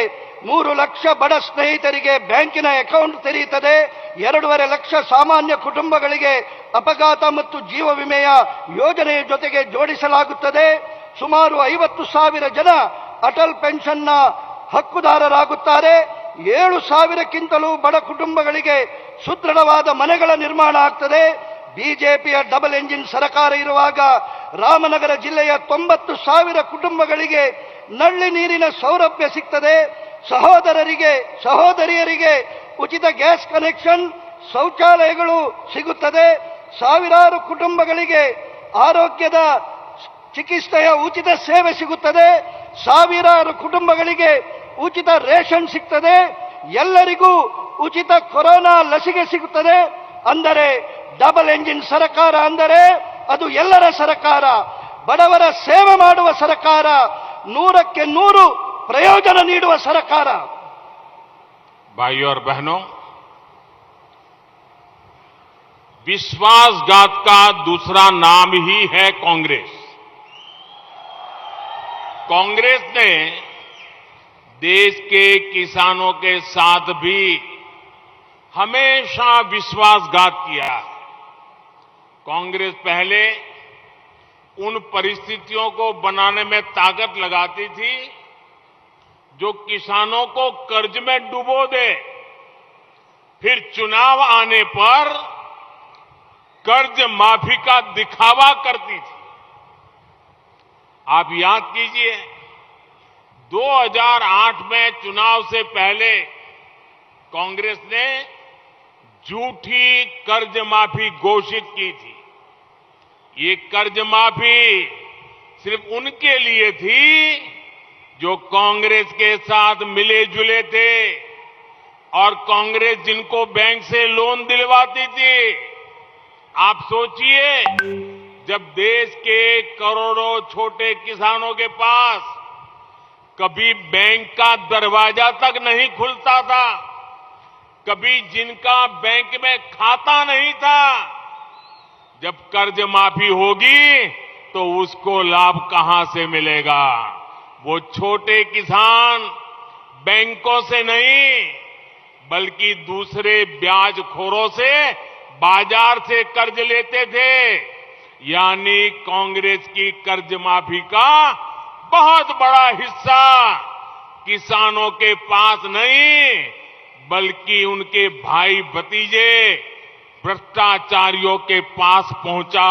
3 ಲಕ್ಷ ಬಡ ಸ್ನೇಹಿತರಿಗೆ ಬ್ಯಾಂಕಿನ ಅಕೌಂಟ್ ತೆರೆಯುತ್ತದೆ. 2.5 ಲಕ್ಷ ಸಾಮಾನ್ಯ ಕುಟುಂಬಗಳಿಗೆ ಅಪಘಾತ ಮತ್ತು ಜೀವ ವಿಮೆಯ ಯೋಜನೆಯ ಜೊತೆಗೆ ಜೋಡಿಸಲಾಗುತ್ತದೆ. ಸುಮಾರು 50,000 ಜನ ಅಟಲ್ ಪೆನ್ಷನ್ನ ಹಕ್ಕುದಾರರಾಗುತ್ತಾರೆ. 7,000ಕ್ಕಿಂತಲೂ ಬಡ ಕುಟುಂಬಗಳಿಗೆ ಸುದೃಢವಾದ ಮನೆಗಳ ನಿರ್ಮಾಣ ಆಗ್ತದೆ. ಬಿಜೆಪಿಯ ಡಬಲ್ ಎಂಜಿನ್ ಸರ್ಕಾರ ಇರುವಾಗ ರಾಮನಗರ ಜಿಲ್ಲೆಯ 90,000 ಕುಟುಂಬಗಳಿಗೆ ನಲ್ಲಿ ನೀರಿನ ಸೌಲಭ್ಯ ಸಿಗ್ತದೆ, ಸಹೋದರಿಯರಿಗೆ ಉಚಿತ ಗ್ಯಾಸ್ ಕನೆಕ್ಷನ್, ಶೌಚಾಲಯಗಳು ಸಿಗುತ್ತದೆ, ಸಾವಿರಾರು ಕುಟುಂಬಗಳಿಗೆ ಆರೋಗ್ಯದ ಚಿಕಿತ್ಸೆಯ ಉಚಿತ ಸೇವೆ ಸಿಗುತ್ತದೆ, ಸಾವಿರಾರು ಕುಟುಂಬಗಳಿಗೆ ಉಚಿತ ರೇಷನ್ ಸಿಗ್ತದೆ, ಎಲ್ಲರಿಗೂ ಉಚಿತ ಕೊರೋನಾ ಲಸಿಕೆ ಸಿಗುತ್ತದೆ. ಅಂದರೆ ಡಬಲ್ ಎಂಜಿನ್ ಸರ್ಕಾರ ಅಂದರೆ ಅದು ಎಲ್ಲರ ಸರ್ಕಾರ, ಬಡವರ ಸೇವೆ ಮಾಡುವ ಸರ್ಕಾರ, 100ಕ್ಕೆ 100 ಪ್ರಯೋಜನ ನೀಡುವ ಸರ್ಕಾರ. भाइयों और बहनों, विश्वासघात का दूसरा नाम ही है कांग्रेस। कांग्रेस ने देश के किसानों के साथ भी हमेशा विश्वासघात किया। कांग्रेस पहले उन परिस्थितियों को बनाने में ताकत लगाती थी जो किसानों को कर्ज में डुबो दे, फिर चुनाव आने पर कर्ज माफी का दिखावा करती थी। आप याद कीजिए, 2008 में चुनाव से पहले कांग्रेस ने झूठी कर्ज माफी घोषित की थी। ये कर्ज माफी सिर्फ उनके लिए थी जो कांग्रेस के साथ मिले जुले थे और कांग्रेस जिनको बैंक से लोन दिलवाती थी। आप सोचिए, जब देश के करोड़ों छोटे किसानों के पास कभी बैंक का दरवाजा तक नहीं खुलता था, कभी जिनका बैंक में खाता नहीं था, जब कर्ज माफी होगी तो उसको लाभ कहां से मिलेगा? वो छोटे किसान बैंकों से नहीं बल्कि दूसरे ब्याजखोरों से, बाजार से कर्ज लेते थे। यानी कांग्रेस की कर्ज माफी का बहुत बड़ा हिस्सा किसानों के पास नहीं बल्कि उनके भाई भतीजे भ्रष्टाचारियों के पास पहुंचा।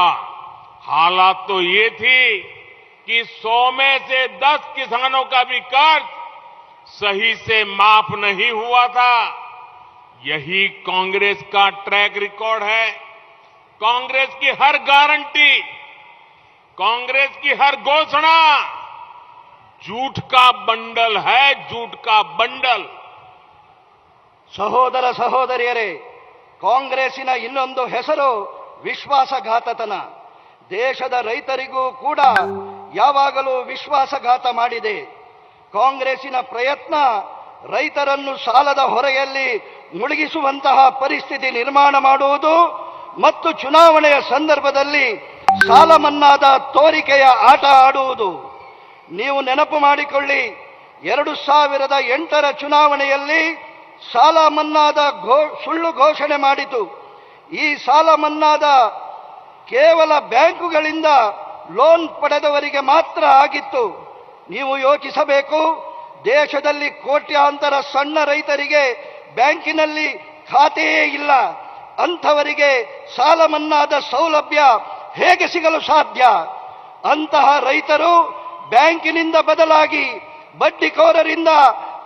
हालात तो ये थी कि 100 में से 10 किसानों का भी कर्ज सही से माफ नहीं हुआ था। यही कांग्रेस का ट्रैक रिकॉर्ड है। कांग्रेस की हर गारंटी, कांग्रेस की हर घोषणा झूठ का बंडल है, झूठ का बंडल। ಸಹೋದರ ಸಹೋದರಿಯರೇ, ಕಾಂಗ್ರೆಸ್ಸಿನ ಇನ್ನೊಂದು ಹೆಸರು ವಿಶ್ವಾಸಘಾತತನ. ದೇಶದ ರೈತರಿಗೂ ಕೂಡ ಯಾವಾಗಲೂ ವಿಶ್ವಾಸಘಾತ ಮಾಡಿದೆ. ಕಾಂಗ್ರೆಸ್ಸಿನ ಪ್ರಯತ್ನ ರೈತರನ್ನು ಸಾಲದ ಹೊರೆಯಲ್ಲಿ ಮುಳುಗಿಸುವಂತಹ ಪರಿಸ್ಥಿತಿ ನಿರ್ಮಾಣ ಮಾಡುವುದು ಮತ್ತು ಚುನಾವಣೆಯ ಸಂದರ್ಭದಲ್ಲಿ ಸಾಲ ಮನ್ನಾದ ತೋರಿಕೆಯ ಆಟ ಆಡುವುದು. ನೀವು ನೆನಪು ಮಾಡಿಕೊಳ್ಳಿ, 2008ರ ಚುನಾವಣೆಯಲ್ಲಿ ಸಾಲ ಮನ್ನಾದ ಸುಳ್ಳು ಘೋಷಣೆ ಮಾಡಿತು. ಈ ಸಾಲ ಮನ್ನಾದ ಕೇವಲ ಬ್ಯಾಂಕುಗಳಿಂದ ಲೋನ್ ಪಡೆದವರಿಗೆ ಮಾತ್ರ ಆಗಿತ್ತು. ನೀವು ಯೋಚಿಸಬೇಕು, ದೇಶದಲ್ಲಿ ಕೋಟ್ಯಾಂತರ ಸಣ್ಣ ರೈತರಿಗೆ ಬ್ಯಾಂಕಿನಲ್ಲಿ ಖಾತೆಯೇ ಇಲ್ಲ. ಅಂಥವರಿಗೆ ಸಾಲ ಮನ್ನಾದ ಸೌಲಭ್ಯ ಹೇಗೆ ಸಿಗಲು ಸಾಧ್ಯ? ಅಂತಹ ರೈತರು ಬ್ಯಾಂಕಿನಿಂದ ಬದಲಾಗಿ ಬಡ್ಡಿಕೋರರಿಂದ,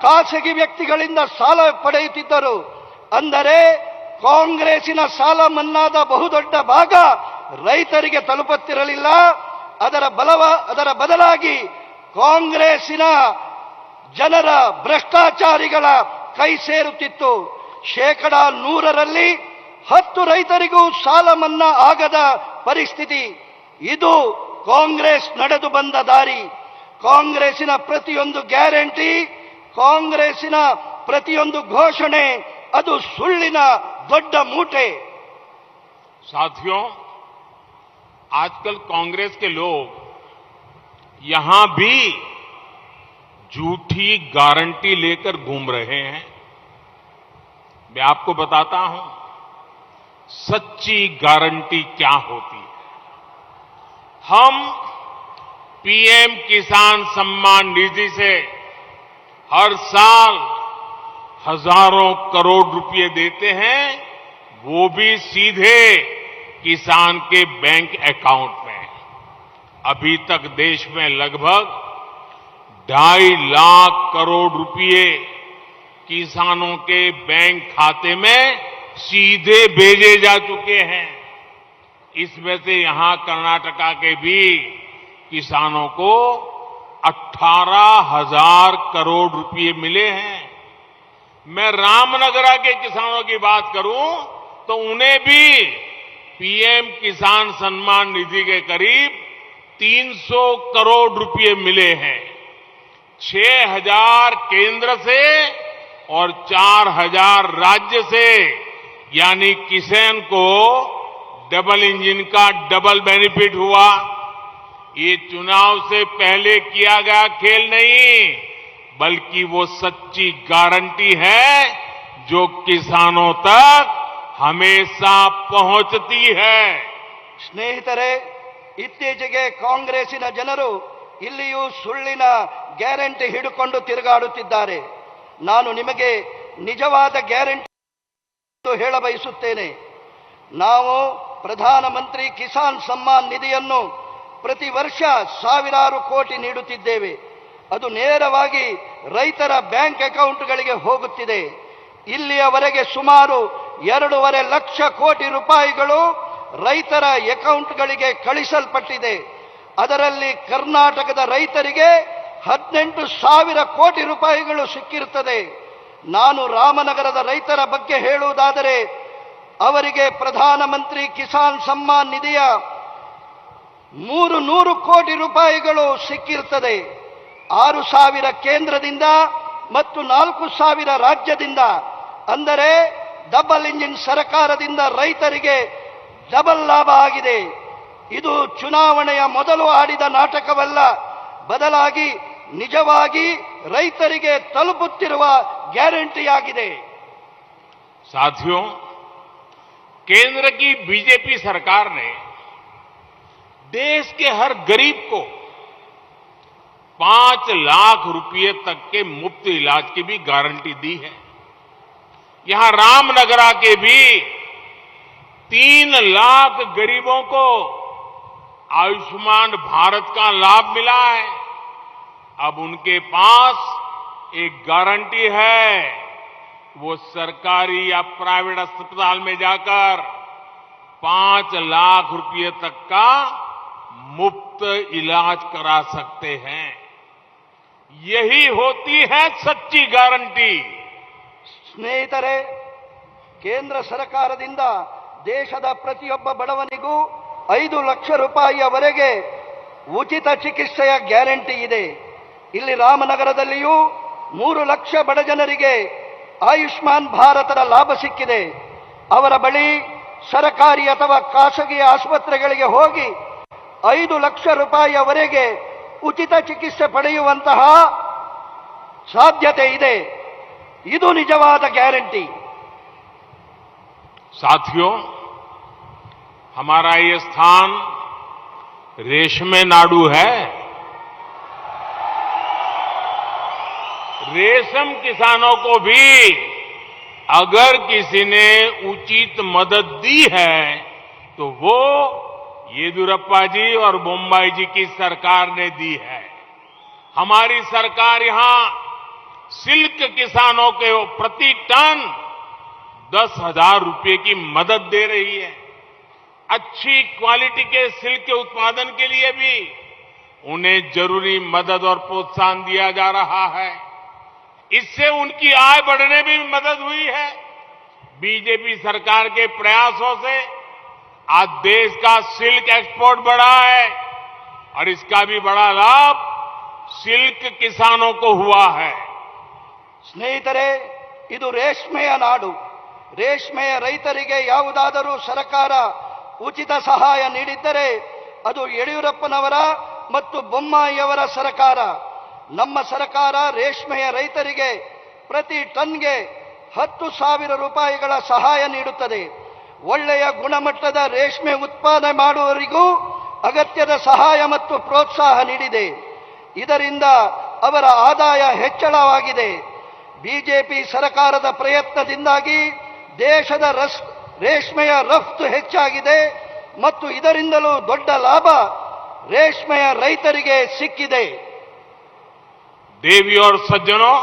ಖಾಸಗಿ ವ್ಯಕ್ತಿಗಳಿಂದ ಸಾಲ ಪಡೆಯುತ್ತಿದ್ದರು. ಅಂದರೆ ಕಾಂಗ್ರೆಸ್ಸಿನ ಸಾಲ ಮನ್ನಾದ ಬಹುದೊಡ್ಡ ಭಾಗ ರೈತರಿಗೆ ತಲುಪುತ್ತಿರಲಿಲ್ಲ. ಅದರ ಬದಲಾಗಿ ಕಾಂಗ್ರೆಸ್ಸಿನ ಜನರ ಭ್ರಷ್ಟಾಚಾರಿಗಳ ಕೈ ಸೇರುತ್ತಿತ್ತು. 100ರಲ್ಲಿ 10 ರೈತರಿಗೂ ಸಾಲ ಮನ್ನಾ ಆಗದ ಪರಿಸ್ಥಿತಿ. ಇದು ಕಾಂಗ್ರೆಸ್ ನಡೆದು ಬಂದ ದಾರಿ. ಕಾಂಗ್ರೆಸ್ಸಿನ ಪ್ರತಿಯೊಂದು ಗ್ಯಾರಂಟಿ, ಕಾಂಗ್ರೆಸ್ಸಿನ ಪ್ರತಿಯೊಂದು ಘೋಷಣೆ ಅದು ಸುಳ್ಳಿನ ದೊಡ್ಡ ಮೂಟೆ. साथियों, आजकल कांग्रेस के लोग यहां भी झूठी गारंटी लेकर घूम रहे हैं। मैं आपको बताता हूं सच्ची गारंटी क्या होती है। हम पीएम किसान सम्मान निधि से हर साल हजारों करोड़ रुपए देते हैं, वो भी सीधे किसान के बैंक अकाउंट में। अभी तक देश में लगभग 2.5 लाख करोड़ रुपए किसानों के बैंक खाते में सीधे भेजे जा चुके हैं। इसमें से यहां कर्नाटका के भी किसानों को 18,000 करोड़ रुपए मिले हैं। मैं रामनगरा के किसानों की बात करूं तो उन्हें भी पीएम किसान सम्मान निधि के करीब 300 करोड़ रुपए मिले हैं। 6,000 केंद्र से और 4,000 राज्य से, यानी किसान को डबल इंजन का डबल बेनिफिट हुआ। ये चुनाव से पहले किया गया खेल नहीं, बल्कि वो सच्ची गारंटी है जो किसानों तक हमेशा पहुंचती है। ಸ್ನೇಹಿತರೆ, ಇತ್ತೀಚೆಗೆ ಕಾಂಗ್ರೆಸ್ಸಿನ ಜನರು ಇಲ್ಲಿಯೂ ಸುಳ್ಳಿನ ಗ್ಯಾರಂಟಿ ಹಿಡಿಕೊಂಡು ತಿರುಗಾಡುತ್ತಿದ್ದಾರೆ. ನಾನು ನಿಮಗೆ ನಿಜವಾದ ಗ್ಯಾರಂಟಿ ಹೇಳ ಬಯಸುತ್ತೇನೆ. ನಾವು ಪ್ರಧಾನಮಂತ್ರಿ ಕಿಸಾನ್ ಸಮ್ಮಾನ್ ನಿಧಿಯನ್ನು ಪ್ರತಿ ವರ್ಷ ಸಾವಿರಾರು ಕೋಟಿ ನೀಡುತ್ತಿದ್ದೇವೆ. ಅದು ನೇರವಾಗಿ ರೈತರ ಬ್ಯಾಂಕ್ ಅಕೌಂಟ್ಗಳಿಗೆ ಹೋಗುತ್ತಿದೆ. ಇಲ್ಲಿಯವರೆಗೆ ಸುಮಾರು 2.5 ಲಕ್ಷ ಕೋಟಿ ರೂಪಾಯಿಗಳು ರೈತರ ಅಕೌಂಟ್ಗಳಿಗೆ ಕಳಿಸಲ್ಪಟ್ಟಿದೆ. ಅದರಲ್ಲಿ ಕರ್ನಾಟಕದ ರೈತರಿಗೆ 18,000 ಕೋಟಿ ರೂಪಾಯಿಗಳು ಸಿಕ್ಕಿರುತ್ತದೆ. ನಾನು ರಾಮನಗರದ ರೈತರ ಬಗ್ಗೆ ಹೇಳುವುದಾದರೆ, ಅವರಿಗೆ ಪ್ರಧಾನಮಂತ್ರಿ ಕಿಸಾನ್ ಸಮ್ಮಾನ್ ನಿಧಿಯ 300 ಕೋಟಿ ರೂಪಾಯಿಗಳು ಸಿಕ್ಕಿರುತ್ತದೆ. 6,000 ಕೇಂದ್ರದಿಂದ ಮತ್ತು 4,000 ರಾಜ್ಯದಿಂದ. ಅಂದರೆ ಡಬಲ್ ಇಂಜಿನ್ ಸರ್ಕಾರದಿಂದ ರೈತರಿಗೆ ಡಬಲ್ ಲಾಭ ಆಗಿದೆ. ಇದು ಚುನಾವಣೆಯ ಮೊದಲು ಆಡಿದ ನಾಟಕವಲ್ಲ, ಬದಲಾಗಿ ನಿಜವಾಗಿ ರೈತರಿಗೆ ತಲುಪುತ್ತಿರುವ ಗ್ಯಾರಂಟಿಯಾಗಿದೆ. साथियों, केंद्र की बीजेपी सरकार ने देश के हर गरीब को 5 लाख रुपए तक के मुफ्त इलाज की भी गारंटी दी है। यहां रामनगरा के भी 3 लाख गरीबों को आयुष्मान भारत का लाभ मिला है। अब उनके पास एक गारंटी है, वो सरकारी या प्राइवेट अस्पताल में जाकर 5 लाख रुपए तक का मुफ्त इलाज करा सकते हैं। यही होती है सच्ची गारंटी। ಸ್ನೇಹಿತರೆ, ಕೇಂದ್ರ ಸರ್ಕಾರದಿಂದ ದೇಶದ ಪ್ರತಿಯೊಬ್ಬ ಬಡವನಿಗೂ 5 ಲಕ್ಷ ರೂಪಾಯಿಯವರೆಗೆ ಉಚಿತ ಚಿಕಿತ್ಸೆಯ ಗ್ಯಾರಂಟಿ ಇದೆ. ಇಲ್ಲಿ ರಾಮನಗರದಲ್ಲಿಯೂ 3 ಲಕ್ಷ ಬಡ ಜನರಿಗೆ ಆಯುಷ್ಮಾನ್ ಭಾರತದ ಲಾಭ ಸಿಕ್ಕಿದೆ. ಅವರ ಬಳಿ ಸರ್ಕಾರಿ ಅಥವಾ ಖಾಸಗಿ ಆಸ್ಪತ್ರೆಗಳಿಗೆ ಹೋಗಿ 5 ಲಕ್ಷ ರೂಪಾಯಿಯವರೆಗೆ ಉಚಿತ ಚಿಕಿತ್ಸೆ ಪಡೆಯುವಂತಹ ಸಾಧ್ಯತೆ ಇದೆ. ಇದು ನಿಜವಾದ ಗ್ಯಾರಂಟಿ. साथियों, हमारा ये स्थान रेशमे नाडु है। रेशम किसानों को भी अगर किसी ने उचित मदद दी है तो वो येदियुरप्पा जी और बोम्मई जी की सरकार ने दी है। हमारी सरकार यहां सिल्क किसानों के प्रति टन 10,000 रुपए की मदद दे रही है। अच्छी क्वालिटी के सिल्क के उत्पादन के लिए भी उन्हें जरूरी मदद और प्रोत्साहन दिया जा रहा है। इससे उनकी आय बढ़ने में भी मदद हुई है। बीजेपी सरकार के प्रयासों से आज देश का सिल्क एक्सपोर्ट बढ़ा है और इसका भी बड़ा लाभ सिल्क किसानों को हुआ है। ಸ್ನೇಹಿತರೆ, ಇದು ರೇಷ್ಮೆಯ ನಾಡು. ರೇಷ್ಮೆಯ ರೈತರಿಗೆ ಯಾವುದಾದರೂ ಸರ್ಕಾರ ಉಚಿತ ಸಹಾಯ ನೀಡಿದ್ದರೆ ಅದು ಯಡಿಯೂರಪ್ಪನವರ ಮತ್ತು ಬೊಮ್ಮಾಯಿಯವರ ಸರ್ಕಾರ. ನಮ್ಮ ಸರ್ಕಾರ ರೇಷ್ಮೆಯ ರೈತರಿಗೆ ಪ್ರತಿ ಟನ್ಗೆ 10,000 ರೂಪಾಯಿಗಳ ಸಹಾಯ ನೀಡುತ್ತದೆ. ಒಳ್ಳೆಯ ಗುಣಮಟ್ಟದ ರೇಷ್ಮೆ ಉತ್ಪಾದನೆ ಮಾಡುವವರಿಗೂ ಅಗತ್ಯದ ಸಹಾಯ ಮತ್ತು ಪ್ರೋತ್ಸಾಹ ನೀಡಿದೆ. ಇದರಿಂದ ಅವರ ಆದಾಯ ಹೆಚ್ಚಳವಾಗಿದೆ. ಬಿಜೆಪಿ ಸರ್ಕಾರದ ಪ್ರಯತ್ನದಿಂದಾಗಿ ದೇಶದ ರೇಷ್ಮೆಯ ರಫ್ತು ಹೆಚ್ಚಾಗಿದೆ ಮತ್ತು ಇದರಿಂದಲೂ ದೊಡ್ಡ ಲಾಭ ರೇಷ್ಮೆಯ ರೈತರಿಗೆ ಸಿಕ್ಕಿದೆ. देवी और सज्जनों,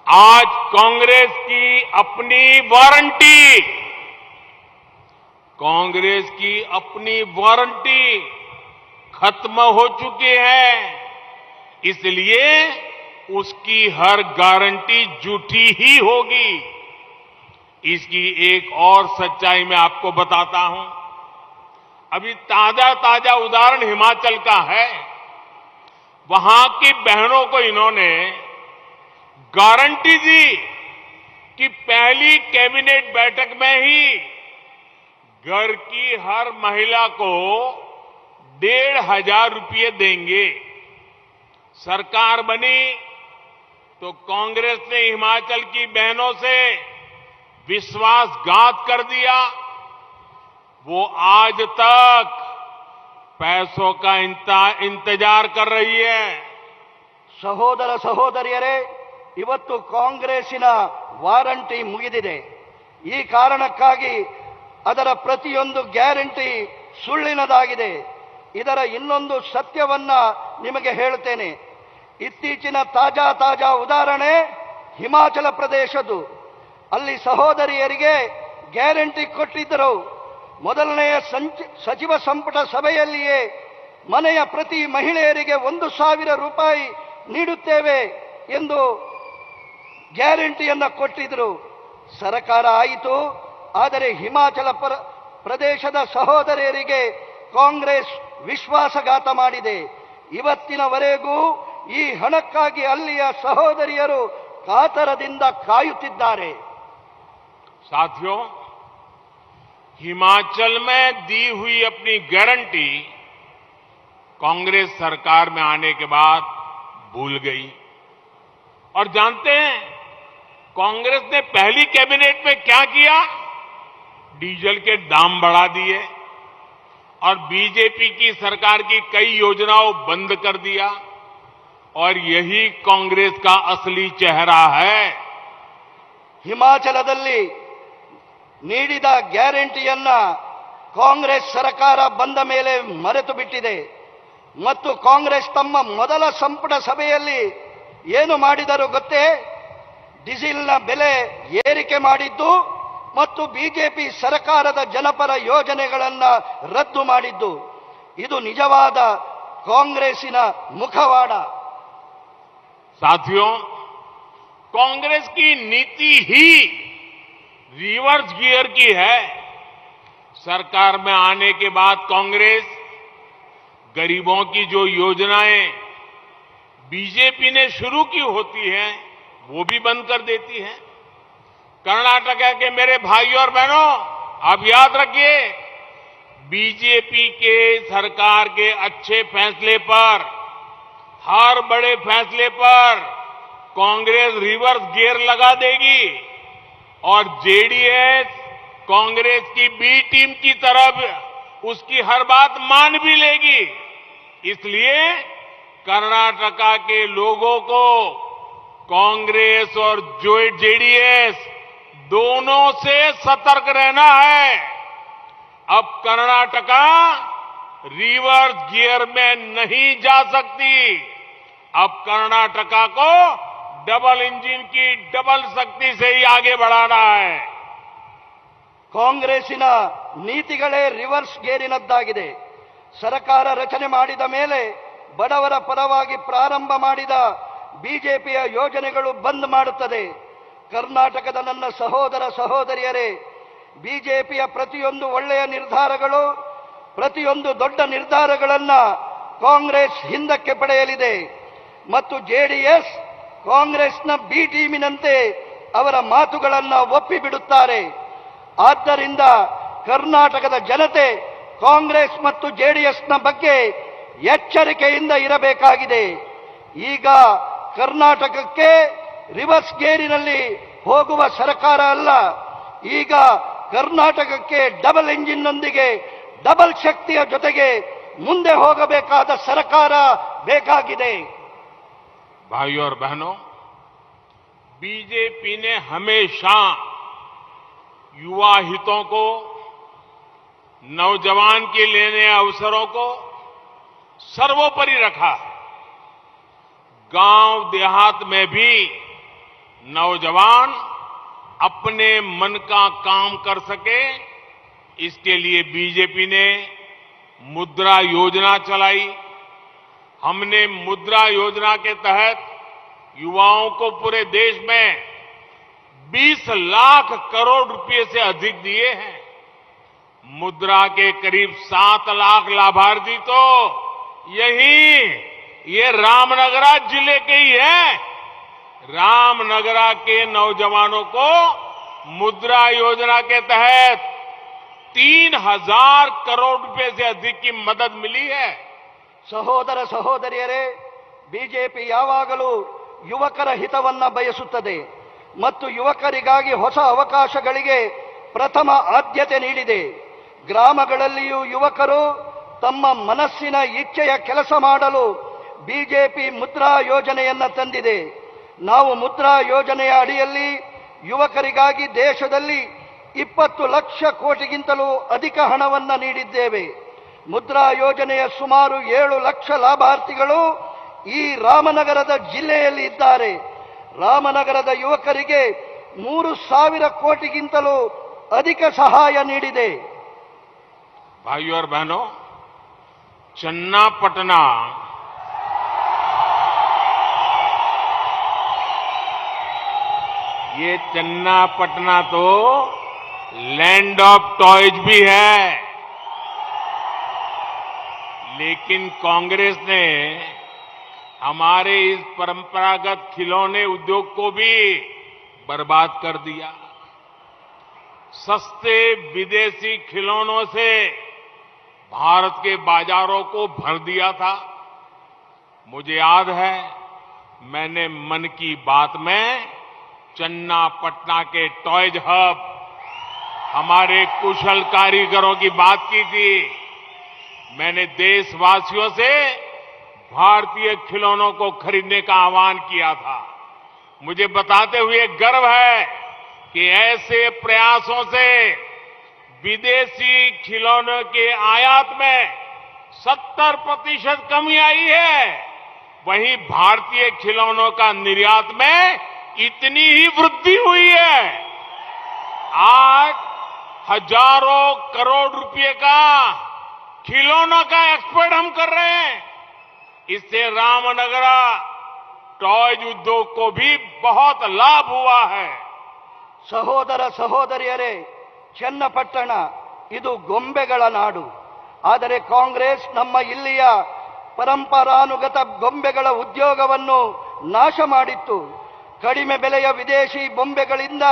आज कांग्रेस की अपनी वारंटी, कांग्रेस की अपनी वारंटी खत्म हो चुकी है, इसलिए उसकी हर गारंटी झूठी ही होगी। इसकी एक और सच्चाई मैं आपको बताता हूं। अभी ताजा ताजा उदाहरण हिमाचल का है। वहां की बहनों को इन्होंने गारंटी दी कि पहली कैबिनेट बैठक में ही घर की हर महिला को 1,500 रुपये देंगे। सरकार बनी तो कांग्रेस ने हिमाचल की बहनों से विश्वासघात कर दिया। वो आज तक पैसों का इंतजार कर रही है। ಸಹೋದರ ಸಹೋದರಿಯರೇ, ಇವತ್ತು ಕಾಂಗ್ರೆಸ್ಸಿನ ವಾರಂಟಿ ಮುಗಿದಿದೆ. ಈ ಕಾರಣಕ್ಕಾಗಿ ಅದರ ಪ್ರತಿಯೊಂದು ಗ್ಯಾರಂಟಿ ಸುಳ್ಳಿನದಾಗಿದೆ. ಇದರ ಇನ್ನೊಂದು ಸತ್ಯವನ್ನ ನಿಮಗೆ ಹೇಳುತ್ತೇನೆ. ಇತ್ತೀಚಿನ ತಾಜಾ ಉದಾಹರಣೆ ಹಿಮಾಚಲ ಪ್ರದೇಶದ್ದು. ಅಲ್ಲಿ ಸಹೋದರಿಯರಿಗೆ ಗ್ಯಾರಂಟಿ ಕೊಟ್ಟಿದ್ದರು. ಮೊದಲನೆಯ ಸಚಿವ ಸಂಪುಟ ಸಭೆಯಲ್ಲಿಯೇ ಮನೆಯ ಪ್ರತಿ ಮಹಿಳೆಯರಿಗೆ 1,000 ರೂಪಾಯಿ ನೀಡುತ್ತೇವೆ ಎಂದು ಗ್ಯಾರಂಟಿಯನ್ನು ಕೊಟ್ಟಿದ್ದರು. ಸರ್ಕಾರ ಆಯಿತು, ಆದರೆ ಹಿಮಾಚಲ ಪ್ರದೇಶದ ಸಹೋದರಿಯರಿಗೆ ಕಾಂಗ್ರೆಸ್ ವಿಶ್ವಾಸಘಾತ ಮಾಡಿದೆ. ಇವತ್ತಿನವರೆಗೂ ಈ ಹಣಕ್ಕಾಗಿ ಅಲ್ಲಿಯ ಸಹೋದರಿಯರು ಕಾತರದಿಂದ ಕಾಯುತ್ತಿದ್ದಾರೆ. साथियों, हिमाचल में दी हुई अपनी गारंटी कांग्रेस सरकार में आने के बाद भूल गई। और जानते हैं कांग्रेस ने पहली कैबिनेट में क्या किया? डीजल के दाम बढ़ा दिए और बीजेपी की सरकार की कई योजनाओं बंद कर दिया। और यही कांग्रेस का असली चेहरा है। ಹಿಮಾಚಲದಲ್ಲಿ ನೀಡಿದ ಗ್ಯಾರಂಟಿಯನ್ನ ಕಾಂಗ್ರೆಸ್ ಸರ್ಕಾರ ಬಂದ ಮೇಲೆ ಮರೆತು ಬಿಟ್ಟಿದೆ. ಮತ್ತು ಕಾಂಗ್ರೆಸ್ ತಮ್ಮ ಮೊದಲ ಸಂಪುಟ ಸಭೆಯಲ್ಲಿ ಏನು ಮಾಡಿದರು ಗೊತ್ತೇ? ಡೀಸೆಲ್ನ ಬೆಲೆ ಏರಿಕೆ ಮಾಡಿದ್ದು ಮತ್ತು ಬಿಜೆಪಿ ಸರ್ಕಾರದ ಜನಪರ ಯೋಜನೆಗಳನ್ನು ರದ್ದು ಮಾಡಿದ್ದು. ಇದು ನಿಜವಾದ ಕಾಂಗ್ರೆಸ್ಸಿನ ಮುಖವಾಡ. साथियों, कांग्रेस की नीति ही रिवर्स गियर की है। सरकार में आने के बाद कांग्रेस गरीबों की जो योजनाएं बीजेपी ने शुरू की होती हैं वो भी बंद कर देती है। कर्नाटक के मेरे भाइयों और बहनों, आप याद रखिए, बीजेपी के सरकार के अच्छे फैसले पर, हर बड़े फैसले पर कांग्रेस रिवर्स गियर लगा देगी और जेडीएस कांग्रेस की बी टीम की तरफ उसकी हर बात मान भी लेगी। इसलिए कर्नाटका के लोगों को कांग्रेस और जेडीएस दोनों से सतर्क रहना है। अब कर्नाटका रिवर्स गियर में नहीं जा सकती। अब कर्नाटका को डबल इंजन की डबल शक्ति से ही आगे बढ़ाना है। ಕಾಂಗ್ರೆಸ್ಸಿನ ನೀತಿಗಳೇ ರಿವರ್ಸ್ ಗೇರಿನದ್ದಾಗಿದೆ. ಸರ್ಕಾರ ರಚನೆ ಮಾಡಿದ ಮೇಲೆ ಬಡವರ ಪರವಾಗಿ ಪ್ರಾರಂಭ ಮಾಡಿದ ಬಿಜೆಪಿಯ ಯೋಜನೆಗಳು ಬಂದ್ ಮಾಡುತ್ತದೆ. ಕರ್ನಾಟಕದ ನನ್ನ ಸಹೋದರ ಸಹೋದರಿಯರೇ, ಬಿಜೆಪಿಯ ಪ್ರತಿಯೊಂದು ಒಳ್ಳೆಯ ನಿರ್ಧಾರಗಳು, ಪ್ರತಿಯೊಂದು ದೊಡ್ಡ ನಿರ್ಧಾರಗಳನ್ನು ಕಾಂಗ್ರೆಸ್ ಹಿಂದಕ್ಕೆ ಪಡೆಯಲಿದೆ ಮತ್ತು ಜೆಡಿಎಸ್ ಕಾಂಗ್ರೆಸ್ನ ಬಿ ಟೀಮಿನಂತೆ ಅವರ ಮಾತುಗಳನ್ನು ಒಪ್ಪಿಬಿಡುತ್ತಾರೆ. ಆದ್ದರಿಂದ ಕರ್ನಾಟಕದ ಜನತೆ ಕಾಂಗ್ರೆಸ್ ಮತ್ತು ಜೆಡಿಎಸ್ನ ಬಗ್ಗೆ ಎಚ್ಚರಿಕೆಯಿಂದ ಇರಬೇಕಾಗಿದೆ. ಈಗ ಕರ್ನಾಟಕಕ್ಕೆ ರಿವರ್ಸ್ ಗೇರಿನಲ್ಲಿ ಹೋಗುವ ಸರ್ಕಾರ ಅಲ್ಲ, ಈಗ ಕರ್ನಾಟಕಕ್ಕೆ ಡಬಲ್ ಇಂಜಿನ್ನೊಂದಿಗೆ ಡಬಲ್ ಶಕ್ತಿಯ ಜೊತೆಗೆ ಮುಂದೆ ಹೋಗಬೇಕಾದ ಸರ್ಕಾರ ಬೇಕಾಗಿದೆ. भाइयों और बहनों, बीजेपी ने हमेशा युवा हितों को, नौजवान के लेने अवसरों को सर्वोपरि रखा है। गांव देहात में भी नौजवान अपने मन का काम कर सके, इसके लिए बीजेपी ने मुद्रा योजना चलाई। हमने मुद्रा योजना के तहत युवाओं को पूरे देश में 20 लाख करोड़ रुपए से अधिक दिए हैं। मुद्रा के करीब 7 लाख लाभार्थी तो ये रामनगरा जिले के ही हैं। रामनगरा के नौजवानों को मुद्रा योजना के तहत 3000 करोड़ रुपए से अधिक की मदद मिली है। ಸಹೋದರ ಸಹೋದರಿಯರೇ, ಬಿಜೆಪಿ ಯಾವಾಗಲೂ ಯುವಕರ ಹಿತವನ್ನ ಬಯಸುತ್ತದೆ ಮತ್ತು ಯುವಕರಿಗಾಗಿ ಹೊಸ ಅವಕಾಶಗಳಿಗೆ ಪ್ರಥಮ ಆದ್ಯತೆ ನೀಡಿದೆ. ಗ್ರಾಮಗಳಲ್ಲಿಯೂ ಯುವಕರು ತಮ್ಮ ಮನಸ್ಸಿನ ಇಚ್ಛೆಯ ಕೆಲಸ ಮಾಡಲು ಬಿಜೆಪಿ ಮುದ್ರಾ ಯೋಜನೆಯನ್ನ ತಂದಿದೆ. ನಾವು ಮುದ್ರಾ ಯೋಜನೆಯ ಅಡಿಯಲ್ಲಿ ಯುವಕರಿಗಾಗಿ ದೇಶದಲ್ಲಿ 20 ಲಕ್ಷ ಕೋಟಿಗಿಂತಲೂ ಅಧಿಕ ಹಣವನ್ನ ನೀಡಿದ್ದೇವೆ. ಮುದ್ರಾ ಯೋಜನೆಯ ಸುಮಾರು 7 ಲಕ್ಷ ಲಾಭಾರ್ಥಿಗಳು ಈ ರಾಮನಗರದ ಜಿಲ್ಲೆಯಲ್ಲಿ ಇದ್ದಾರೆ. ರಾಮನಗರದ ಯುವಕರಿಗೆ 3000 ಕೋಟಿಗಿಂತಲೂ अधिक सहाय ನೀಡಿದೆ. भाइयों और बहनों, चन्नापटना ये चन्नापटना तो लैंड ऑफ टॉयज भी है, लेकिन कांग्रेस ने हमारे इस परंपरागत खिलौने उद्योग को भी बर्बाद कर दिया। सस्ते विदेशी खिलौनों से भारत के बाजारों को भर दिया था। मुझे याद है, मैंने मन की बात में चन्नापटना के टॉयज हब, हमारे कुशल कारीगरों की बात की थी। मैंने देशवासियों से भारतीय खिलौनों को खरीदने का आह्वान किया था। मुझे बताते हुए गर्व है कि ऐसे प्रयासों से विदेशी खिलौनों के आयात में 70% कमी आई है। वहीं भारतीय खिलौनों का निर्यात में इतनी ही वृद्धि हुई है। आज हजारों करोड़ रुपए का खिलौनों का एक्सपोर्ट हम कर रहे हैं। इससे रामनगरा टॉयज उद्योग को भी बहुत लाभ हुआ है। ಸಹೋದರ ಸಹೋದರಿಯರೇ, ಚನ್ನಪಟ್ಟಣ ಇದು ಗೊಂಬೆಗಳ ನಾಡು. ಆದರೆ ಕಾಂಗ್ರೆಸ್ ನಮ್ಮ ಇಲ್ಲಿಯ ಪರಂಪರಾನುಗತ ಗೊಂಬೆಗಳ ಉದ್ಯೋಗವನ್ನು ನಾಶ ಮಾಡಿತ್ತು. ಕಡಿಮೆ ಬೆಲೆಯ ವಿದೇಶಿ ಬೊಂಬೆಗಳಿಂದ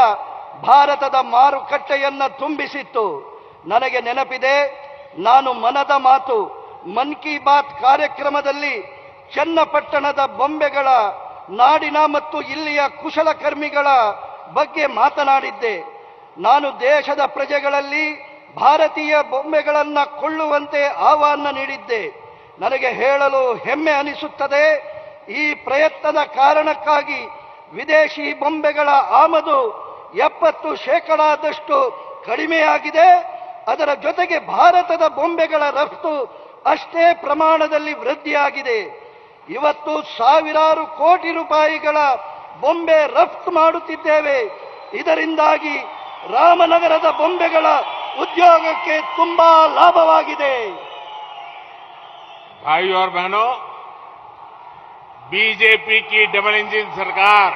ಭಾರತದ ಮಾರುಕಟ್ಟೆಯನ್ನು ತುಂಬಿಸಿತ್ತು. ನನಗೆ ನೆನಪಿದೆ, ನಾನು ಮನದ ಮಾತು ಮನ್ ಕಿ ಬಾತ್ ಕಾರ್ಯಕ್ರಮದಲ್ಲಿ ಚನ್ನಪಟ್ಟಣದ ಬೊಂಬೆಗಳ ನಾಡಿನ ಮತ್ತು ಇಲ್ಲಿಯ ಕುಶಲಕರ್ಮಿಗಳ ಬಗ್ಗೆ ಮಾತನಾಡಿದ್ದೆ. ನಾನು ದೇಶದ ಪ್ರಜೆಗಳಲ್ಲಿ ಭಾರತೀಯ ಬೊಂಬೆಗಳನ್ನು ಕೊಳ್ಳುವಂತೆ ಆಹ್ವಾನ ನೀಡಿದ್ದೆ. ನನಗೆ ಹೇಳಲು ಹೆಮ್ಮೆ ಅನಿಸುತ್ತದೆ, ಈ ಪ್ರಯತ್ನದ ಕಾರಣಕ್ಕಾಗಿ ವಿದೇಶಿ ಬೊಂಬೆಗಳ ಆಮದು 70% ಕಡಿಮೆಯಾಗಿದೆ. ಅದರ ಜೊತೆಗೆ ಭಾರತದ ಬೊಂಬೆಗಳ ರಫ್ತು ಅಷ್ಟೇ ಪ್ರಮಾಣದಲ್ಲಿ ವೃದ್ಧಿಯಾಗಿದೆ. ಇವತ್ತು ಸಾವಿರಾರು ಕೋಟಿ ರೂಪಾಯಿಗಳ ಬೊಂಬೆ ರಫ್ತು ಮಾಡುತ್ತಿದ್ದೇವೆ. ಇದರಿಂದಾಗಿ ರಾಮನಗರದ ಬೊಂಬೆಗಳ ಉದ್ಯೋಗಕ್ಕೆ ತುಂಬಾ ಲಾಭವಾಗಿದೆ. भाइयों और बहनों, बीजेपी की डबल इंजन सरकार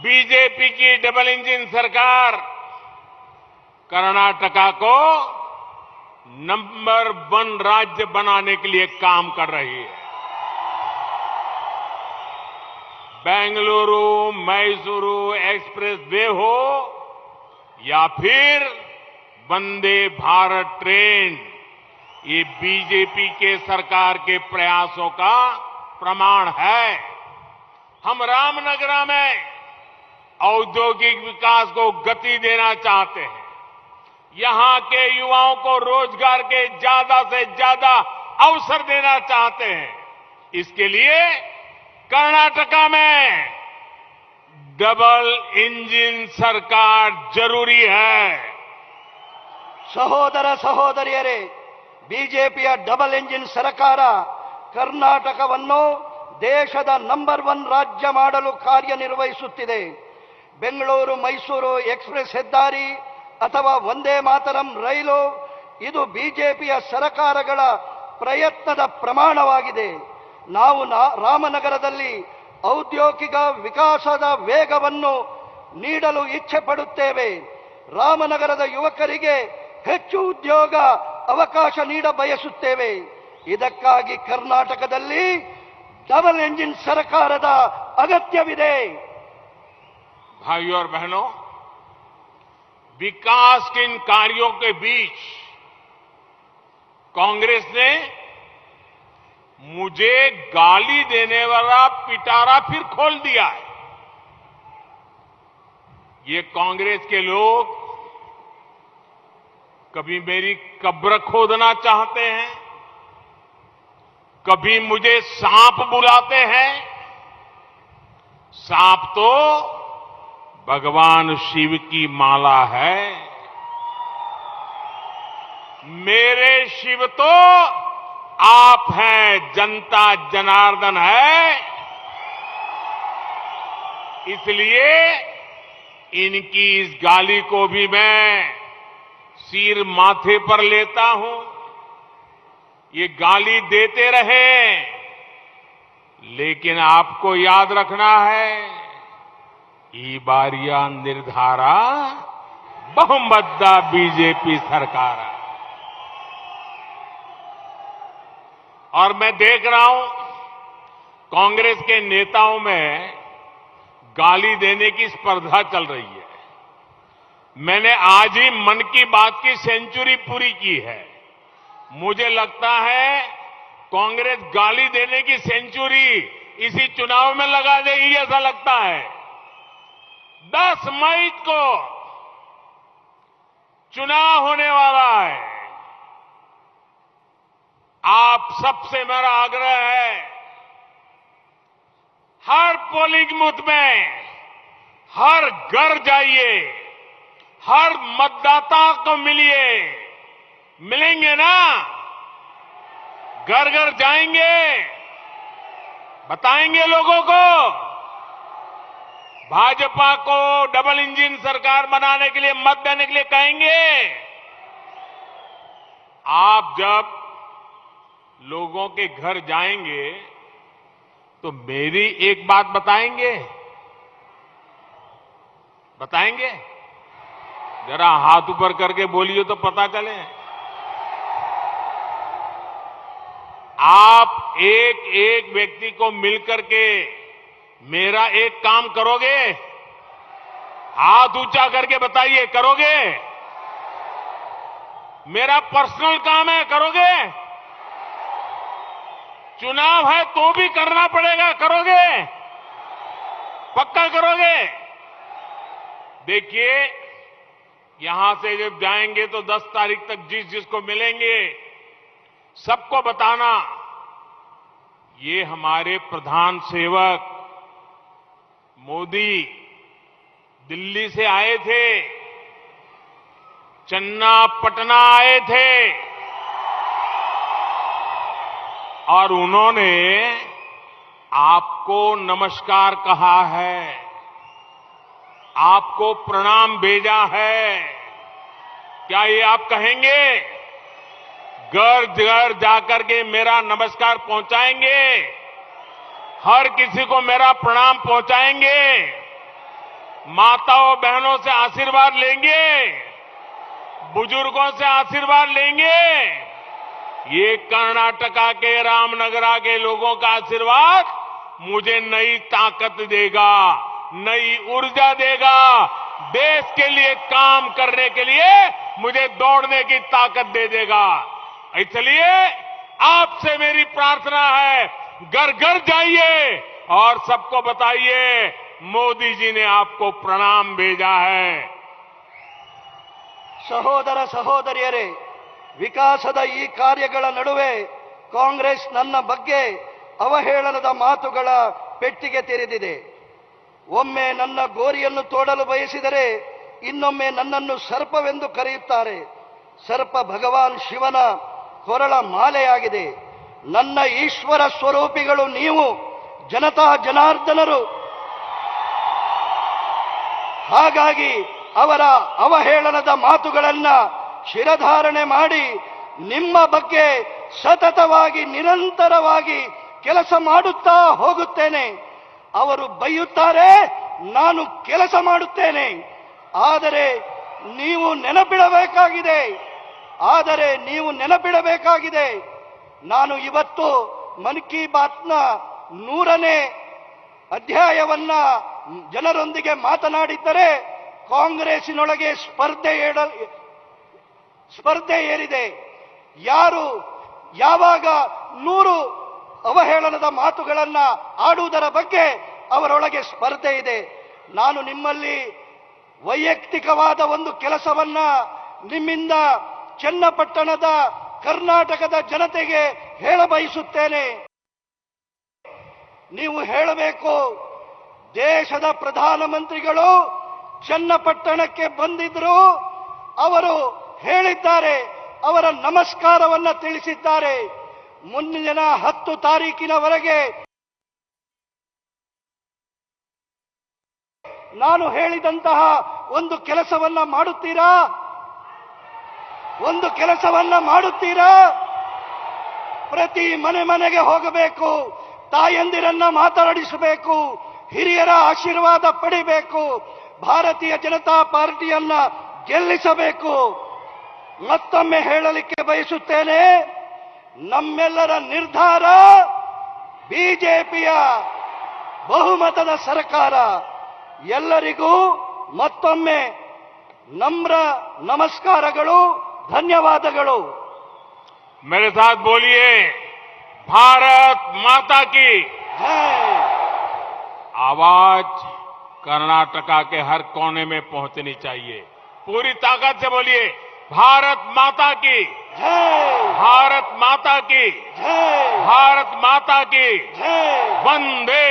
बीजेपी की डबल इंजन सरकार कर्नाटका को नंबर 1 राज्य बनाने के लिए काम कर रही है। बेंगलुरु मैसूरू एक्सप्रेस वे हो या फिर वंदे भारत ट्रेन, ये बीजेपी के सरकार के प्रयासों का प्रमाण है। हम रामनगरा में औद्योगिक विकास को गति देना चाहते हैं। यहां के युवाओं को रोजगार के ज्यादा से ज्यादा अवसर देना चाहते हैं। इसके लिए कर्नाटका में डबल इंजन सरकार जरूरी है। ಸಹೋದರ ಸಹೋದರಿಯರೇ, ಬಿಜೆಪಿಯ ಡಬಲ್ ಇಂಜಿನ್ ಸರ್ಕಾರ ಕರ್ನಾಟಕವನ್ನು ದೇಶದ ನಂಬರ್ 1 ರಾಜ್ಯ ಮಾಡಲು ಕಾರ್ಯನಿರ್ವಹಿಸುತ್ತಿದೆ. ಬೆಂಗಳೂರು ಮೈಸೂರು ಎಕ್ಸ್‌ಪ್ರೆಸ್ ಹೆದ್ದಾರಿ ಅಥವಾ ವಂದೇ ಮಾತರಂ ರೈಲು ಇದು ಬಿಜೆಪಿಯ ಸರ್ಕಾರಗಳ ಪ್ರಯತ್ನದ ಪ್ರಮಾಣವಾಗಿದೆ. ನಾವು ರಾಮನಗರದಲ್ಲಿ ಔದ್ಯೋಗಿಕ ವಿಕಾಸದ ವೇಗವನ್ನು ನೀಡಲು ಇಚ್ಛೆ ಪಡುತ್ತೇವೆ. ರಾಮನಗರದ ಯುವಕರಿಗೆ ಹೆಚ್ಚು ಉದ್ಯೋಗ ಅವಕಾಶ ನೀಡ ಬಯಸುತ್ತೇವೆ. ಇದಕ್ಕಾಗಿ ಕರ್ನಾಟಕದಲ್ಲಿ डबल इंजन सरकाರದ अगत्यविದೆ। भाइयों और बहनों, विकास के इन कार्यों के बीच कांग्रेस ने मुझे गाली देने वाला पिटारा फिर खोल दिया है। ये कांग्रेस के लोग कभी मेरी कब्र खोदना चाहते हैं, कभी मुझे सांप बुलाते हैं। सांप तो भगवान शिव की माला है, मेरे शिव तो आप हैं, जनता जनार्दन है। इसलिए इनकी इस गाली को भी मैं सिर माथे पर लेता हूं। ये गाली देते रहे, लेकिन आपको याद रखना है, ಈ ಬಾರಿಯ ನಿರ್ಧಾರ ಬಹುಮತದ बीजेपी सरकार। और मैं देख रहा हूं कांग्रेस के नेताओं में गाली देने की स्पर्धा चल रही है। मैंने आज ही मन की बात की सेंचुरी पूरी की है। मुझे लगता है कांग्रेस गाली देने की सेंचुरी इसी चुनाव में लगा देगी, ऐसा लगता है। 10 मई को चुनाव होने वाला है। आप सबसे मेरा आग्रह है, हर पोलिंग बूथ में हर घर जाइए, हर मतदाता को मिलेंगे ना, घर घर जाएंगे, बताएंगे लोगों को, भाजपा को डबल इंजन सरकार बनाने के लिए मत देने के लिए कहेंगे। आप जब लोगों के घर जाएंगे तो मेरी एक बात बताएंगे? जरा हाथ ऊपर करके बोलिए तो पता चले। आप एक एक व्यक्ति को मिलकर के मेरा एक काम करोगे? हाथ ऊंचा करके बताइए, करोगे? मेरा पर्सनल काम है, करोगे? चुनाव है तो भी करना पड़ेगा, करोगे? पक्का करोगे? देखिए, यहां से जब जाएंगे तो 10 तारीख तक जिसको मिलेंगे सबको बताना, ये हमारे प्रधान सेवक मोदी दिल्ली से आए थे, चन्नापटना आए थे और उन्होंने आपको नमस्कार कहा है, आपको प्रणाम भेजा है। क्या ये आप कहेंगे? घर घर जाकर के मेरा नमस्कार पहुंचाएंगे, हर किसी को मेरा प्रणाम पहुंचाएंगे, माताओं बहनों से आशीर्वाद लेंगे, बुजुर्गों से आशीर्वाद लेंगे। ये कर्नाटका के रामनगरा के लोगों का आशीर्वाद मुझे नई ताकत देगा, नई ऊर्जा देगा, देश के लिए काम करने के लिए मुझे दौड़ने की ताकत दे देगा। इसलिए आपसे मेरी प्रार्थना है, घर घर जाइए और सबको बताइए मोदी जी ने आपको प्रणाम भेजा है। ಸಹೋದರ ಸಹೋದರಿಯರೇ, ವಿಕಾಸದ ಈ ಕಾರ್ಯಗಳ ನಡುವೆ ಕಾಂಗ್ರೆಸ್ ನನ್ನ ಬಗ್ಗೆ ಅವಹೇಳನದ ಮಾತುಗಳ ಪೆಟ್ಟಿಗೆ ತೆರೆದಿದೆ. ಒಮ್ಮೆ ನನ್ನ ಗೋರಿಯನ್ನು ತೋಡಲು ಬಯಸಿದರೆ ಇನ್ನೊಮ್ಮೆ ನನ್ನನ್ನು ಸರ್ಪವೆಂದು ಕರೆಯುತ್ತಾರೆ. ಸರ್ಪ ಭಗವಾನ್ ಶಿವನ ಕೊರಳ ಮಾಲೆಯಾಗಿದೆ. ನನ್ನ ಈಶ್ವರ ಸ್ವರೂಪಿಗಳು ನೀವು ಜನತಾ ಜನಾರ್ದನರು. ಹಾಗಾಗಿ ಅವರ ಅವಹೇಳನದ ಮಾತುಗಳನ್ನ ಶಿರಧಾರಣೆ ಮಾಡಿ ನಿಮ್ಮ ಬಗ್ಗೆ ಸತತವಾಗಿ ನಿರಂತರವಾಗಿ ಕೆಲಸ ಮಾಡುತ್ತಾ ಹೋಗುತ್ತೇನೆ. ಅವರು ಬೈಯುತ್ತಾರೆ, ನಾನು ಕೆಲಸ ಮಾಡುತ್ತೇನೆ. ಆದರೆ ನೀವು ನೆನಪಿಡಬೇಕಾಗಿದೆ, ನಾನು ಇವತ್ತು ಮನ್ ಕಿ ಬಾತ್ನ 100ನೇ ಅಧ್ಯಾಯವನ್ನ ಜನರೊಂದಿಗೆ ಮಾತನಾಡಿದ್ದರೆ ಕಾಂಗ್ರೆಸ್ಸಿನೊಳಗೆ ಸ್ಪರ್ಧೆ ಏರಿದೆ. ಯಾರು ಯಾವಾಗ 100 ಅವಹೇಳನದ ಮಾತುಗಳನ್ನ ಆಡುವುದರ ಬಗ್ಗೆ ಅವರೊಳಗೆ ಸ್ಪರ್ಧೆ ಇದೆ. ನಾನು ನಿಮ್ಮಲ್ಲಿ ವೈಯಕ್ತಿಕವಾದ ಒಂದು ಕೆಲಸವನ್ನ ನಿಮ್ಮಿಂದ ಚನ್ನಪಟ್ಟಣದ ಕರ್ನಾಟಕದ ಜನತೆಗೆ ಹೇಳಬಯಸುತ್ತೇನೆ. ನೀವು ಹೇಳಬೇಕು, ದೇಶದ ಪ್ರಧಾನಮಂತ್ರಿಗಳು ಚನ್ನಪಟ್ಟಣಕ್ಕೆ ಬಂದಿದ್ರು, ಅವರು ಹೇಳಿದ್ದಾರೆ, ಅವರ ನಮಸ್ಕಾರವನ್ನ ತಿಳಿಸಿದ್ದಾರೆ. ಮುಂದಿನ 10 ತಾರೀಕಿನವರೆಗೆ ನಾನು ಹೇಳಿದಂತಹ ಒಂದು ಕೆಲಸವನ್ನ ಮಾಡುತ್ತೀರಾ? ಪ್ರತಿ ಮನೆಗೆ ಹೋಗಬೇಕು, ತಾಯಂದಿರನ್ನ ಮಾತನಾಡಿಸಬೇಕು, ಹಿರಿಯರ ಆಶೀರ್ವಾದ ಪಡಿಬೇಕು, ಭಾರತೀಯ ಜನತಾ ಪಾರ್ಟಿಯನ್ನ ಗೆಲ್ಲಿಸಬೇಕು. ಮತ್ತೊಮ್ಮೆ ಹೇಳಲಿಕ್ಕೆ ಬಯಸುತ್ತೇನೆ, ನಮ್ಮೆಲ್ಲರ ನಿರ್ಧಾರ ಬಿಜೆಪಿಯ ಬಹುಮತದ ಸರ್ಕಾರ. ಎಲ್ಲರಿಗೂ ಮತ್ತೊಮ್ಮೆ ನಮ್ರ ನಮಸ್ಕಾರಗಳು, ಧನ್ಯವಾದಗಳು. मेरे साथ बोलिए, भारत माता की जय। आवाज कर्नाटका के हर कोने में पहुंचनी चाहिए. पूरी ताकत से बोलिए, भारत माता की जय, भारत माता की जय, भारत माता की जय। वंदे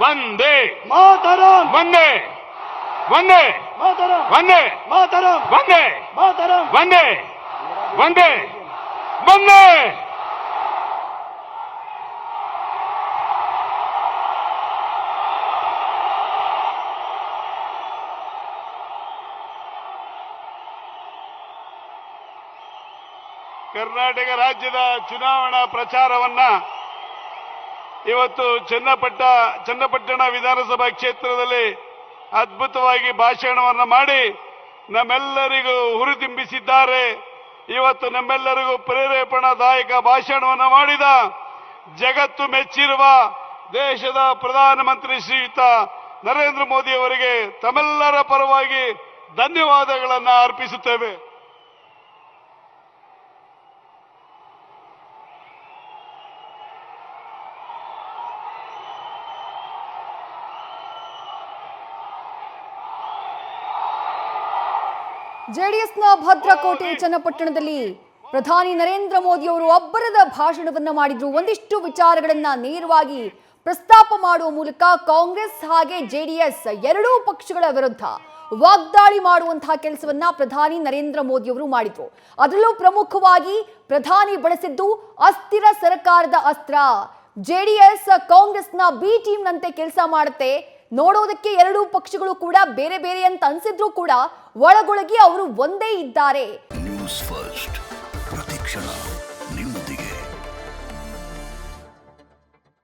वंदे मातरम, वंदे वंदे मातरम, वंदे मातरम, वंदे मातरम। वंदे वंदे वंदे. ಕರ್ನಾಟಕ ರಾಜ್ಯದ ಚುನಾವಣಾ ಪ್ರಚಾರವನ್ನ ಇವತ್ತು ಚನ್ನಪಟ್ಟಣ ವಿಧಾನಸಭಾ ಕ್ಷೇತ್ರದಲ್ಲಿ ಅದ್ಭುತವಾಗಿ ಭಾಷಣವನ್ನ ಮಾಡಿ ನಮ್ಮೆಲ್ಲರಿಗೂ ಹುರಿದುಂಬಿಸಿದ್ದಾರೆ. ಇವತ್ತು ನಮ್ಮೆಲ್ಲರಿಗೂ ಪ್ರೇರೇಪಣಾದಾಯಕ ಭಾಷಣವನ್ನ ಮಾಡಿದ ಜಗತ್ತು ಮೆಚ್ಚಿರುವ ದೇಶದ ಪ್ರಧಾನಮಂತ್ರಿ ಶ್ರೀಯುತ ನರೇಂದ್ರ ಮೋದಿ ಅವರಿಗೆ ತಮ್ಮೆಲ್ಲರ ಪರವಾಗಿ ಧನ್ಯವಾದಗಳನ್ನು ಅರ್ಪಿಸುತ್ತೇವೆ. ಜೆಡಿಎಸ್ನ ಭದ್ರಕೋಟೆ ಚನ್ನಪಟ್ಟಣದಲ್ಲಿ ಪ್ರಧಾನಿ ನರೇಂದ್ರ ಮೋದಿ ಅವರು ಅಬ್ಬರದ ಭಾಷಣವನ್ನ ಮಾಡಿದ್ರು. ಒಂದಿಷ್ಟು ವಿಚಾರಗಳನ್ನ ನೇರವಾಗಿ ಪ್ರಸ್ತಾಪ ಮಾಡುವ ಮೂಲಕ ಕಾಂಗ್ರೆಸ್ ಹಾಗೆ ಜೆಡಿಎಸ್ ಎರಡೂ ಪಕ್ಷಗಳ ವಿರುದ್ಧ ವಾಗ್ದಾಳಿ ಮಾಡುವಂತಹ ಕೆಲಸವನ್ನ ಪ್ರಧಾನಿ ನರೇಂದ್ರ ಮೋದಿ ಅವರು ಮಾಡಿದ್ರು. ಅದರಲ್ಲೂ ಪ್ರಮುಖವಾಗಿ ಪ್ರಧಾನಿ ಬಳಸಿದ್ದು ಅಸ್ಥಿರ ಸರ್ಕಾರದ ಅಸ್ತ್ರ. ಜೆಡಿಎಸ್ ಕಾಂಗ್ರೆಸ್ನ ಬಿ ಟೀಮ್ನಂತೆ ಕೆಲಸ ಮಾಡುತ್ತೆ. ನೋಡೋದಕ್ಕೆ ಎರಡೂ ಪಕ್ಷಗಳು ಕೂಡ ಬೇರೆ ಬೇರೆ ಅಂತ ಅನ್ಸಿದ್ರು ಕೂಡ ಒಳಗೊಳಗೆ ಅವರು ಒಂದೇ ಇದ್ದಾರೆ. ನ್ಯೂಸ್ ಫಸ್ಟ್ ಪ್ರತಿಕ್ಷಣ.